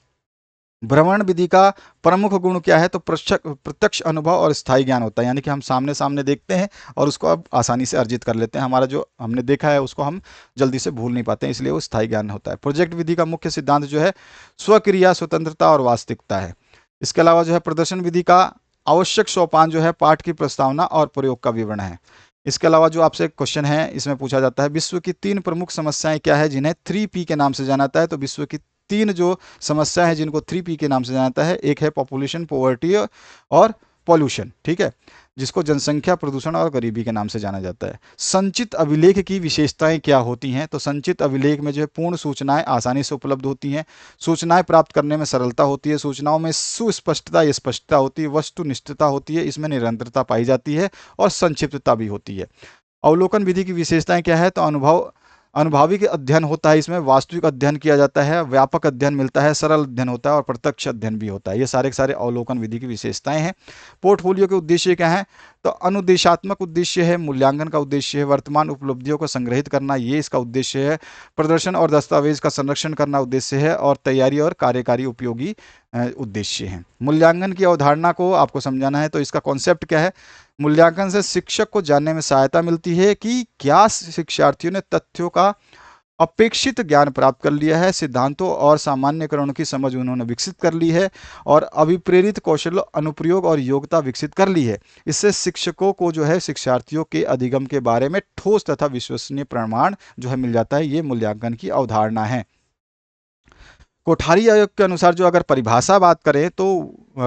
भ्रमण विधि का प्रमुख गुण क्या है, तो प्रत्यक्ष अनुभव और स्थायी ज्ञान होता है, यानी कि हम सामने सामने देखते हैं और उसको अब आसानी से अर्जित कर लेते हैं। हमारा जो हमने देखा है उसको हम जल्दी से भूल नहीं पाते हैं, इसलिए वो स्थायी ज्ञान होता है। प्रोजेक्ट विधि का मुख्य सिद्धांत जो है स्वक्रिया, स्वतंत्रता और वास्तविकता है। इसके अलावा जो है प्रदर्शन विधि का आवश्यक सोपान जो है पाठ की प्रस्तावना और प्रयोग का विवरण है। इसके अलावा जो आपसे क्वेश्चन है इसमें पूछा जाता है विश्व की 3 प्रमुख समस्याएं क्या है जिन्हें 3P के नाम से जाना जाता है, तो विश्व की 3 जो समस्या है जिनको 3P के नाम से जाना जाता है, एक है पॉपुलेशन, पॉवर्टी और पॉल्यूशन। ठीक है, जिसको जनसंख्या प्रदूषण और गरीबी के नाम से जाना जाता है। संचित अभिलेख की विशेषताएं क्या होती हैं? तो संचित अभिलेख में जो है पूर्ण सूचनाएं आसानी से उपलब्ध होती हैं, सूचनाएं प्राप्त करने में सरलता होती है, सूचनाओं में सुस्पष्टता या स्पष्टता होती है, वस्तुनिष्ठता होती है, इसमें निरंतरता पाई जाती है और संक्षिप्तता भी होती है। अवलोकन विधि की विशेषताएं क्या है? तो अनुभाविक अध्ययन होता है, इसमें वास्तविक अध्ययन किया जाता है, व्यापक अध्ययन मिलता है, सरल अध्ययन होता है और प्रत्यक्ष अध्ययन भी होता है। ये सारे के सारे अवलोकन विधि की विशेषताएं हैं। पोर्टफोलियो के उद्देश्य क्या है? तो अनुदेशात्मक उद्देश्य है, मूल्यांकन का उद्देश्य है, वर्तमान उपलब्धियों को संग्रहित करना ये इसका उद्देश्य है, प्रदर्शन और दस्तावेज का संरक्षण करना उद्देश्य है और तैयारी और कार्यकारी उपयोगी उद्देश्य है। मूल्यांकन की अवधारणा को आपको समझाना है, तो इसका कॉन्सेप्ट क्या है? मूल्यांकन से शिक्षक को जानने में सहायता मिलती है कि क्या शिक्षार्थियों ने तथ्यों का अपेक्षित ज्ञान प्राप्त कर लिया है, सिद्धांतों और सामान्यकरणों की समझ उन्होंने विकसित कर ली है और अभिप्रेरित कौशल अनुप्रयोग और योग्यता विकसित कर ली है। इससे शिक्षकों को जो है शिक्षार्थियों के अधिगम के बारे में ठोस तथा विश्वसनीय प्रमाण जो है मिल जाता है। ये मूल्यांकन की अवधारणा है। कोठारी आयोग के अनुसार जो अगर परिभाषा बात करें तो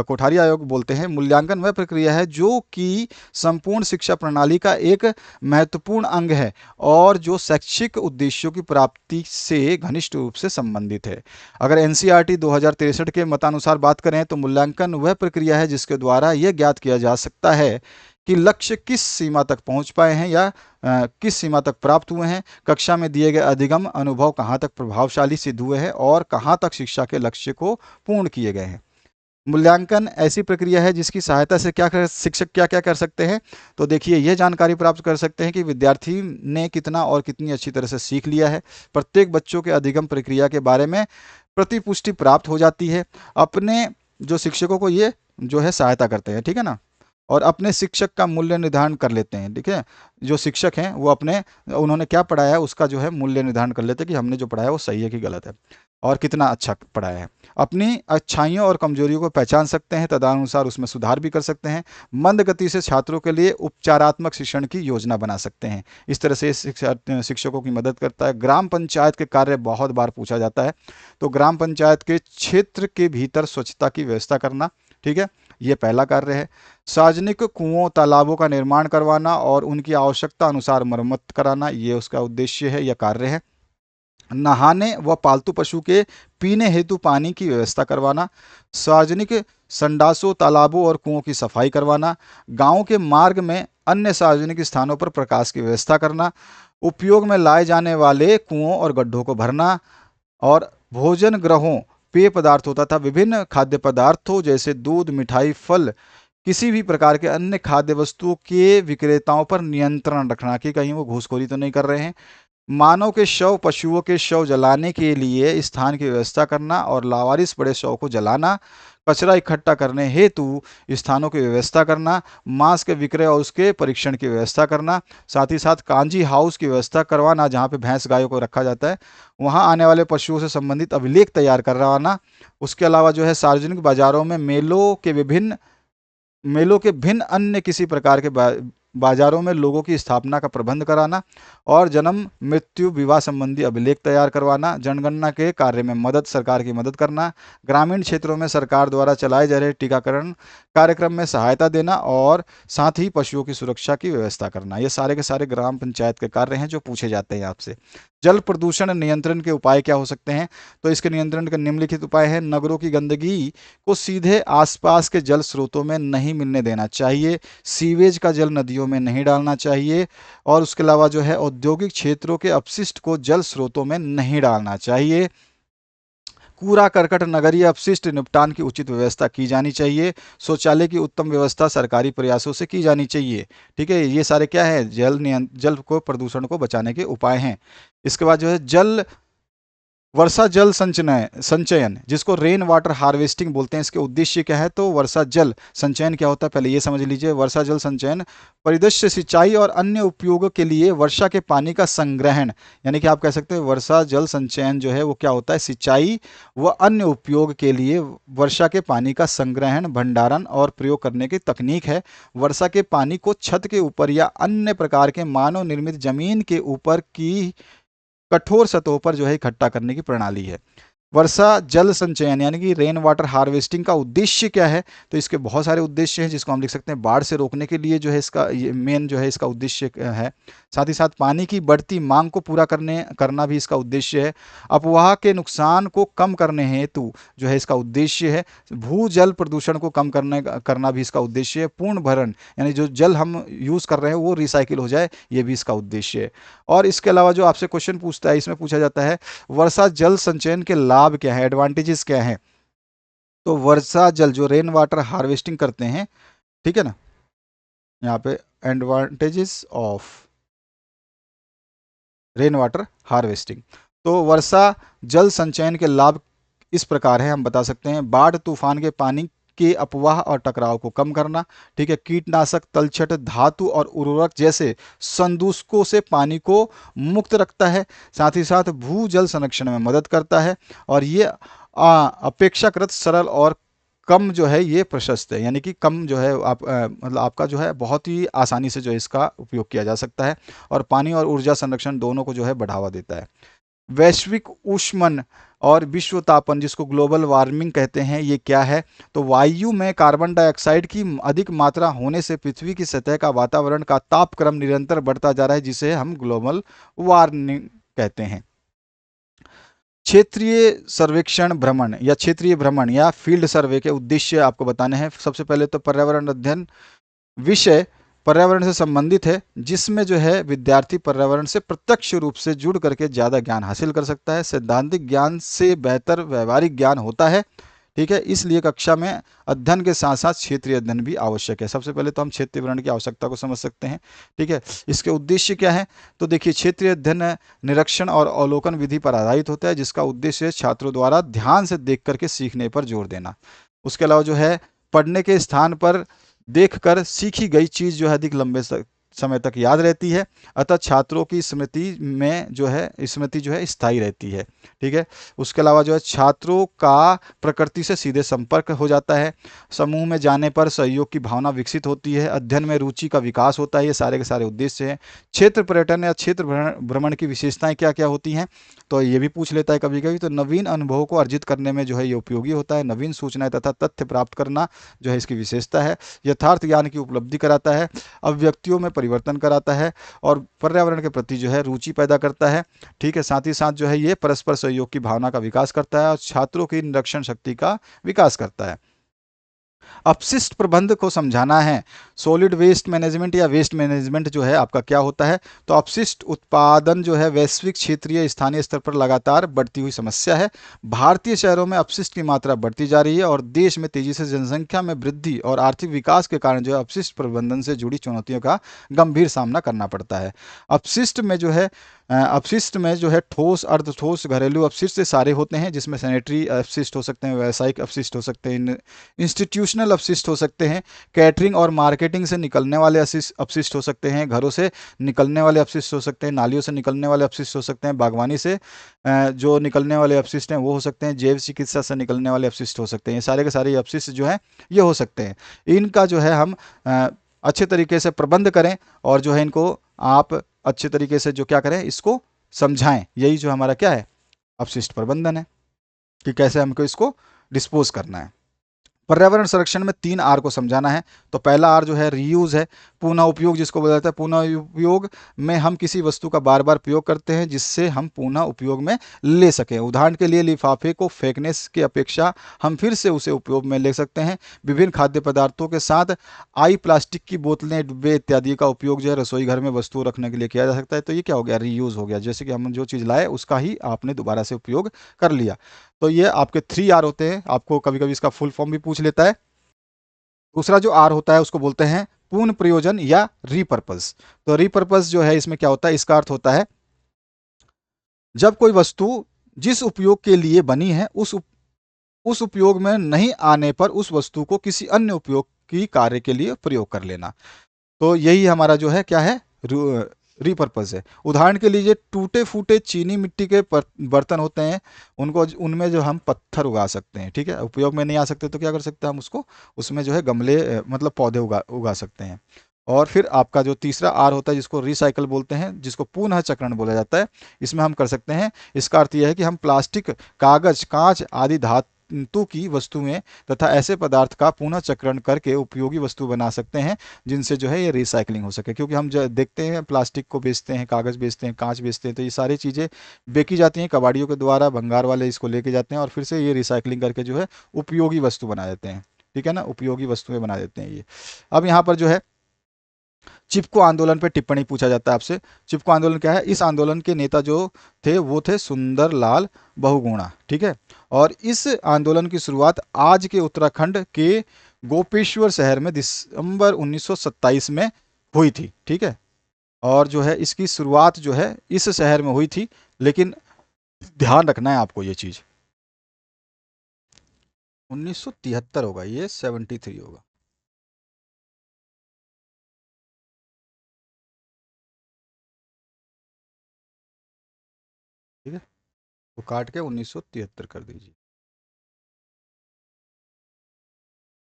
कोठारी आयोग बोलते हैं मूल्यांकन वह प्रक्रिया है जो कि संपूर्ण शिक्षा प्रणाली का एक महत्वपूर्ण अंग है और जो शैक्षिक उद्देश्यों की प्राप्ति से घनिष्ठ रूप से संबंधित है। अगर एनसीईआरटी 2063 के मतानुसार बात करें तो मूल्यांकन वह प्रक्रिया है जिसके द्वारा यह ज्ञात किया जा सकता है कि लक्ष्य किस सीमा तक पहुंच पाए हैं या किस सीमा तक प्राप्त हुए हैं, कक्षा में दिए गए अधिगम अनुभव कहाँ तक प्रभावशाली सिद्ध हुए हैं और कहाँ तक शिक्षा के लक्ष्य को पूर्ण किए गए हैं। मूल्यांकन ऐसी प्रक्रिया है जिसकी सहायता से शिक्षक क्या क्या कर सकते हैं? तो देखिए, यह जानकारी प्राप्त कर सकते हैं कि विद्यार्थी ने कितना और कितनी अच्छी तरह से सीख लिया है। प्रत्येक बच्चों के अधिगम प्रक्रिया के बारे में प्रतिपुष्टि प्राप्त हो जाती है। अपने जो शिक्षकों को ये जो है सहायता करते हैं, ठीक है ना, और अपने शिक्षक का मूल्य निर्धारण कर लेते हैं। ठीक है, जो शिक्षक हैं वो उन्होंने क्या पढ़ाया है उसका जो है मूल्य निर्धारण कर लेते हैं कि हमने जो पढ़ाया वो सही है कि गलत है और कितना अच्छा पढ़ाया है। अपनी अच्छाइयों और कमजोरियों को पहचान सकते हैं, तदनुसार उसमें सुधार भी कर सकते हैं। मंद गति से छात्रों के लिए उपचारात्मक शिक्षण की योजना बना सकते हैं। इस तरह से शिक्षकों की मदद करता है। ग्राम पंचायत के कार्य बहुत बार पूछा जाता है, तो ग्राम पंचायत के क्षेत्र के भीतर स्वच्छता की व्यवस्था करना, ठीक है, ये पहला कार्य है। सार्वजनिक कुओं तालाबों का निर्माण करवाना और उनकी आवश्यकता अनुसार मरम्मत कराना, ये उसका उद्देश्य है या कार्य है। नहाने व पालतू पशु के पीने हेतु पानी की व्यवस्था करवाना, सार्वजनिक संडासों तालाबों और कुओं की सफाई करवाना, गांव के मार्ग में अन्य सार्वजनिक स्थानों पर प्रकाश की व्यवस्था करना, उपयोग में लाए जाने वाले कुओं और गड्ढों को भरना और भोजन ग्रहों पेय पदार्थों तथा विभिन्न खाद्य पदार्थों जैसे दूध, मिठाई, फल, किसी भी प्रकार के अन्य खाद्य वस्तुओं के विक्रेताओं पर नियंत्रण रखना कि कहीं वो घूसखोरी तो नहीं कर रहे हैं। मानव के शव, पशुओं के शव जलाने के लिए स्थान की व्यवस्था करना और लावारिस पड़े शव को जलाना, कचरा इकट्ठा करने हेतु स्थानों की व्यवस्था करना, मांस के विक्रय और उसके परीक्षण की व्यवस्था करना, साथ ही साथ कांजी हाउस की व्यवस्था करवाना जहाँ पे भैंस गायों को रखा जाता है, वहाँ आने वाले पशुओं से संबंधित अभिलेख तैयार करवाना। उसके अलावा जो है सार्वजनिक बाजारों में मेलों के भिन्न अन्य किसी प्रकार के बाजारों में लोगों की स्थापना का प्रबंध कराना और जन्म, मृत्यु, विवाह संबंधी अभिलेख तैयार करवाना, जनगणना के कार्य में सरकार की मदद करना, ग्रामीण क्षेत्रों में सरकार द्वारा चलाए जा रहे टीकाकरण कार्यक्रम में सहायता देना और साथ ही पशुओं की सुरक्षा की व्यवस्था करना। ये सारे के सारे ग्राम पंचायत के कार्य हैं जो पूछे जाते हैं आपसे। जल प्रदूषण नियंत्रण के उपाय क्या हो सकते हैं? तो इसके नियंत्रण के निम्नलिखित उपाय हैं। नगरों की गंदगी को सीधे आसपास के जल स्रोतों में नहीं मिलने देना चाहिए, सीवेज का जल नदियों में नहीं डालना चाहिए और उसके अलावा जो है औद्योगिक क्षेत्रों के अपशिष्ट को जल स्रोतों में नहीं डालना चाहिए। कूड़ा करकट नगरीय अपशिष्ट निपटान की उचित व्यवस्था की जानी चाहिए। शौचालय की उत्तम व्यवस्था सरकारी प्रयासों से की जानी चाहिए। ठीक है, ये सारे क्या है? जल को प्रदूषण को बचाने के उपाय हैं। इसके बाद जो है वर्षा जल संचयन जिसको रेन वाटर हार्वेस्टिंग बोलते हैं, इसके उद्देश्य क्या है? तो वर्षा जल संचयन क्या होता है पहले ये समझ लीजिए। वर्षा जल संचयन परिदृश्य सिंचाई और अन्य उपयोगों के लिए वर्षा के पानी का संग्रहण, यानी कि आप कह सकते हैं वर्षा जल संचयन जो है वो क्या होता है? सिंचाई व अन्य उपयोग के लिए वर्षा के पानी का संग्रहण, भंडारण और प्रयोग करने की तकनीक है। वर्षा के पानी को छत के ऊपर या अन्य प्रकार के मानव निर्मित जमीन के ऊपर की कठोर सतहों पर जो है इकट्ठा करने की प्रणाली है। वर्षा जल संचयन यानी कि रेन वाटर हार्वेस्टिंग का उद्देश्य क्या है? तो इसके बहुत सारे उद्देश्य हैं, जिसको हम लिख सकते हैं बाढ़ से रोकने के लिए जो है इसका ये मेन जो है इसका उद्देश्य है। साथ ही साथ पानी की बढ़ती मांग को पूरा करना भी इसका उद्देश्य है। अपवाह के नुकसान को कम करने हेतु जो है इसका उद्देश्य है। भूजल प्रदूषण को कम करना भी इसका उद्देश्य है। पूर्ण भरण यानी जो जल हम यूज़ कर रहे हैं वो रिसाइकिल हो जाए, ये भी इसका उद्देश्य है। और इसके अलावा जो आपसे क्वेश्चन पूछता है, इसमें पूछा जाता है वर्षा जल संचयन के लाभ क्या है, एडवांटेजेस क्या हैं? तो वर्षा जल जो रेन वाटर हार्वेस्टिंग करते हैं, ठीक है ना, यहाँ पे advantages of rain water harvesting. तो वर्षा जल संचयन के लाभ इस प्रकार है, हम बता सकते हैं। बाढ़ तूफान के पानी के अपवाह और टकराव को कम करना, ठीक है। कीटनाशक, तलछट, धातु और उर्वरक जैसे संदूषकों से पानी को मुक्त रखता है। साथ ही साथ भूजल संरक्षण में मदद करता है। और ये अपेक्षाकृत सरल और कम जो है ये प्रशस्त है, यानी कि कम जो है मतलब आपका जो है बहुत ही आसानी से जो है इसका उपयोग किया जा सकता है। और पानी और ऊर्जा संरक्षण दोनों को जो है बढ़ावा देता है। वैश्विक ऊष्मन और विश्व तापन, जिसको ग्लोबल वार्मिंग कहते हैं, ये क्या है? तो वायु में कार्बन डाइऑक्साइड की अधिक मात्रा होने से पृथ्वी की सतह का वातावरण का तापक्रम निरंतर बढ़ता जा रहा है, जिसे हम ग्लोबल वार्मिंग कहते हैं। क्षेत्रीय सर्वेक्षण भ्रमण या क्षेत्रीय भ्रमण या फील्ड सर्वे के उद्देश्य आपको बताने हैं। सबसे पहले तो पर्यावरण अध्ययन विषय पर्यावरण से संबंधित है, जिसमें जो है विद्यार्थी पर्यावरण से प्रत्यक्ष रूप से जुड़ करके ज़्यादा ज्ञान हासिल कर सकता है। सैद्धांतिक ज्ञान से बेहतर व्यवहारिक ज्ञान होता है, ठीक है। इसलिए कक्षा में अध्ययन के साथ साथ क्षेत्रीय अध्ययन भी आवश्यक है। सबसे पहले तो हम क्षेत्रीय विवरण की आवश्यकता को समझ सकते हैं, ठीक है। इसके उद्देश्य क्या है? तो देखिए, क्षेत्रीय अध्ययन निरीक्षण और अवलोकन विधि पर आधारित होता है, जिसका उद्देश्य छात्रों द्वारा ध्यान से देख करके सीखने पर जोर देना। उसके अलावा जो है पढ़ने के स्थान पर देखकर सीखी गई चीज़ जो है अधिक लंबे समय तक याद रहती है, अतः छात्रों की स्मृति जो है स्थायी रहती है, ठीक है। उसके अलावा जो है छात्रों का प्रकृति से सीधे संपर्क हो जाता है। समूह में जाने पर सहयोग की भावना विकसित होती है। अध्ययन में रुचि का विकास होता है। ये सारे के सारे उद्देश्य हैं। क्षेत्र पर्यटन या क्षेत्र भ्रमण की विशेषताएं क्या क्या होती हैं? तो ये भी पूछ लेता है कभी कभी। तो नवीन अनुभवों को अर्जित करने में जो है ये उपयोगी होता है। नवीन सूचनाएं तथा तथ्य प्राप्त करना जो है इसकी विशेषता है। यथार्थ ज्ञान की उपलब्धि कराता है। अभिव्यक्तियों में परिवर्तन कराता है और पर्यावरण के प्रति जो है रुचि पैदा करता है, ठीक है। साथ ही साथ जो है ये परस्पर सहयोग की भावना का विकास करता है और छात्रों की निरीक्षण शक्ति का विकास करता है। अपशिष्ट प्रबंध को समझाना है। सॉलिड वेस्ट मैनेजमेंट या वेस्ट मैनेजमेंट जो है आपका क्या होता है? तो अपशिष्ट उत्पादन जो है वैश्विक, क्षेत्रीय, स्थानीय स्तर पर लगातार बढ़ती हुई समस्या है। भारतीय शहरों में अपशिष्ट की मात्रा बढ़ती जा रही है और देश में तेजी से जनसंख्या में वृद्धि और आर्थिक विकास के कारण जो है अपशिष्ट प्रबंधन से जुड़ी चुनौतियों का गंभीर सामना करना पड़ता है। अपशिष्ट में जो है ठोस, अर्ध ठोस, घरेलू अपशिष्ट से सारे होते हैं, जिसमें सैनिटरी अपशिष्ट हो सकते हैं, व्यावसायिक अपशिष्ट हो सकते हैं, इंस्टीट्यूशनल अपशिष्ट हो सकते हैं, कैटरिंग और मार्केटिंग से निकलने वाले अपशिष्ट हो सकते हैं, घरों से निकलने वाले अपशिष्ट हो सकते हैं, नालियों से निकलने वाले अपशिष्ट हो सकते हैं, बागवानी से जो निकलने वाले अपशिष्ट हैं वो हो सकते हैं, जैव चिकित्सा से निकलने वाले अपशिष्ट हो सकते हैं। ये सारे के सारे अपशिष्ट जो हैं ये हो सकते हैं। इनका जो है हम अच्छे तरीके से प्रबंध करें और जो है इनको आप अच्छे तरीके से जो क्या करें, इसको समझाएं। यही जो हमारा क्या है, अपशिष्ट प्रबंधन है, कि कैसे हमको इसको डिस्पोज करना है। पर्यावरण संरक्षण में 3 आर को समझाना है। तो पहला आर जो है रीयूज है, पुनः उपयोग जिसको बोला जाता है। पुनः उपयोग में हम किसी वस्तु का बार बार प्रयोग करते हैं जिससे हम पुनः उपयोग में ले सकें। उदाहरण के लिए लिफाफे को फेंकने की अपेक्षा हम फिर से उसे उपयोग में ले सकते हैं। विभिन्न खाद्य पदार्थों के साथ प्लास्टिक की बोतलें, डिब्बे इत्यादि का उपयोग जो है रसोई घर में वस्तु रखने के लिए किया जा सकता है। तो ये क्या हो गया, रीयूज हो गया। जैसे कि हम जो चीज़ लाए उसका ही आपने दोबारा से उपयोग कर लिया। तो ये आपके 3 आर होते हैं। आपको कभी कभी इसका फुल फॉर्म भी पूछ लेता है। दूसरा जो आर होता है उसको बोलते हैं पूर्ण प्रयोजन या रीपर्पस। तो रीपर्पस जो है इसमें क्या होता है, इसका अर्थ होता है जब कोई वस्तु जिस उपयोग के लिए बनी है उस उपयोग में नहीं आने पर उस वस्तु को किसी अन्य उपयोग की कार्य के लिए प्रयोग कर लेना। तो यही हमारा जो है क्या है, रीपर्पज है। उदाहरण के लिए टूटे फूटे चीनी मिट्टी के बर्तन होते हैं, उनको उनमें जो हम पत्थर उगा सकते हैं, ठीक है। उपयोग में नहीं आ सकते तो क्या कर सकते हैं हम उसको, उसमें जो है गमले मतलब पौधे उगा सकते हैं। और फिर आपका जो तीसरा आर होता है जिसको रिसाइकल बोलते हैं, जिसको पुनः चक्रण बोला जाता है, इसमें हम कर सकते हैं। इसका अर्थ यह है कि हम प्लास्टिक, कागज, कांच आदि धातु की वस्तुएं तथा ऐसे पदार्थ का पुनः चक्रण करके उपयोगी वस्तु बना सकते हैं जिनसे जो है ये रिसाइकलिंग हो सके। क्योंकि हम जो देखते हैं प्लास्टिक को बेचते हैं, कागज बेचते हैं, कांच बेचते हैं, तो ये सारी चीज़ें बेची जाती हैं कबाड़ियों के द्वारा, भंगार वाले इसको लेके जाते हैं और फिर से ये रिसाइकलिंग करके जो है उपयोगी वस्तु बना देते हैं। ठीक है ना, उपयोगी वस्तुएं बना देते हैं ये। अब यहाँ पर जो है चिपको आंदोलन पे टिप्पणी पूछा जाता है आपसे। चिपको आंदोलन क्या है? इस आंदोलन के नेता जो थे वो थे सुंदरलाल बहुगुणा। ठीक है, और इस आंदोलन की शुरुआत आज के उत्तराखंड के गोपेश्वर शहर में दिसंबर 1927 में हुई थी। ठीक है, और जो है इसकी शुरुआत जो है इस शहर में हुई थी, लेकिन ध्यान रखना है आपको ये चीज, 1973 होगा, ये 73 होगा। ठीक है, तो काट के 1973 कर दीजिए।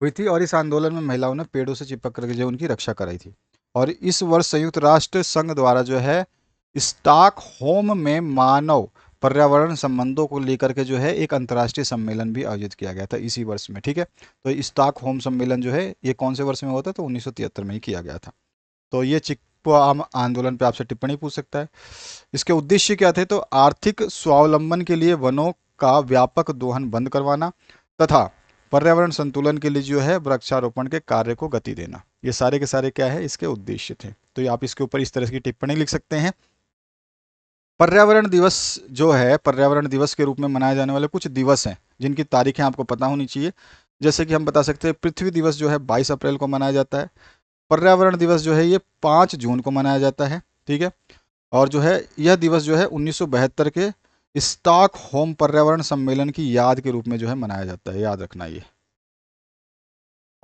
हुई थी, और इस आंदोलन में महिलाओं ने पेड़ों से चिपक कर जो उनकी रक्षा कराई थी। और इस वर्ष संयुक्त राष्ट्र संघ द्वारा जो है स्टॉक होम में मानव पर्यावरण संबंधों को लेकर के जो है एक अंतर्राष्ट्रीय सम्मेलन भी आयोजित किया गया था इसी वर्ष में। ठीक है, तो स्टॉक होम सम्मेलन जो है ये कौन से वर्ष में हुआ था? तो 1973 में ही किया गया था। तो ये चिपको आंदोलन पे आपसे टिप्पणी पूछ सकता है। इसके उद्देश्य क्या थे? तो आर्थिक स्वावलंबन के लिए वनों का व्यापक दोहन बंद करवाना तथा पर्यावरण संतुलन के लिए जो है वृक्षारोपण के कार्य को गति देना, ये सारे के सारे क्या है इसके उद्देश्य थे। तो ये आप इसके ऊपर इस तरह की टिप्पणी लिख सकते हैं। पर्यावरण दिवस जो है, पर्यावरण दिवस के रूप में मनाए जाने वाले कुछ दिवस हैं जिनकी तारीखें आपको पता होनी चाहिए। जैसे कि हम बता सकते हैं पृथ्वी दिवस जो है 22 अप्रैल को मनाया जाता है। पर्यावरण दिवस जो है ये 5 जून को मनाया जाता है। ठीक है, और जो है यह दिवस जो है 1972 के स्टॉक होम पर्यावरण सम्मेलन की याद के रूप में जो है मनाया जाता है, याद रखना ये।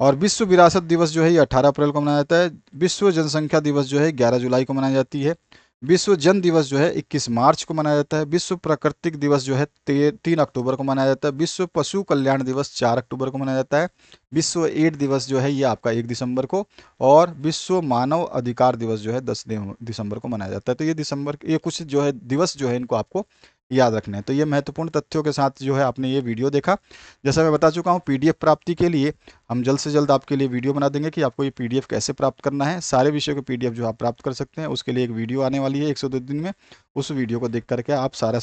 और विश्व विरासत दिवस जो है ये 18 अप्रैल को मनाया जाता है। विश्व जनसंख्या दिवस जो है 11 जुलाई को मनाई जाती है। विश्व जन दिवस जो है 21 मार्च को मनाया जाता है। विश्व प्राकृतिक दिवस जो है 3 अक्टूबर को मनाया जाता है। विश्व पशु कल्याण दिवस 4 अक्टूबर को मनाया जाता है। विश्व एड्स दिवस जो है ये आपका 1 दिसंबर को, और विश्व मानव अधिकार दिवस जो है 10 दिसंबर को मनाया जाता है। तो ये दिसंबर, ये कुछ जो है दिवस जो है इनको आपको याद रखने हैं। तो ये महत्वपूर्ण तथ्यों के साथ जो है आपने ये वीडियो देखा। जैसा मैं बता चुका हूँ, पीडीएफ प्राप्ति के लिए हम जल्द से जल्द आपके लिए वीडियो बना देंगे कि आपको ये पीडीएफ कैसे प्राप्त करना है। सारे विषयों के पीडीएफ जो आप प्राप्त कर सकते हैं उसके लिए एक वीडियो आने वाली है 1 से 2 दिन में। उस वीडियो को देख करके आप सारा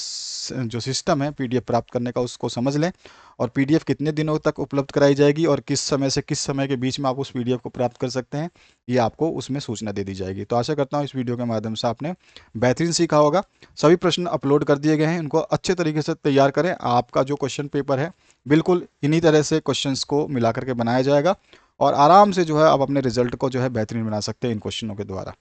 जो सिस्टम है पीडीएफ प्राप्त करने का उसको समझ लें, और पीडीएफ कितने दिनों तक उपलब्ध कराई जाएगी और किस समय से किस समय के बीच में आप उस पीडीएफ को प्राप्त कर सकते हैं, ये आपको उसमें सूचना दे दी जाएगी। तो आशा करता हूँ इस वीडियो के माध्यम से आपने बेहतरीन सीखा होगा। सभी प्रश्न अपलोड कर दिए गए हैं, इनको अच्छे तरीके से तैयार करें। आपका जो क्वेश्चन पेपर है बिल्कुल इन्हीं तरह से क्वेश्चंस को मिला करके बनाया जाएगा, और आराम से जो है आप अपने रिजल्ट को जो है बेहतरीन बना सकते हैं इन क्वेश्चनों के द्वारा।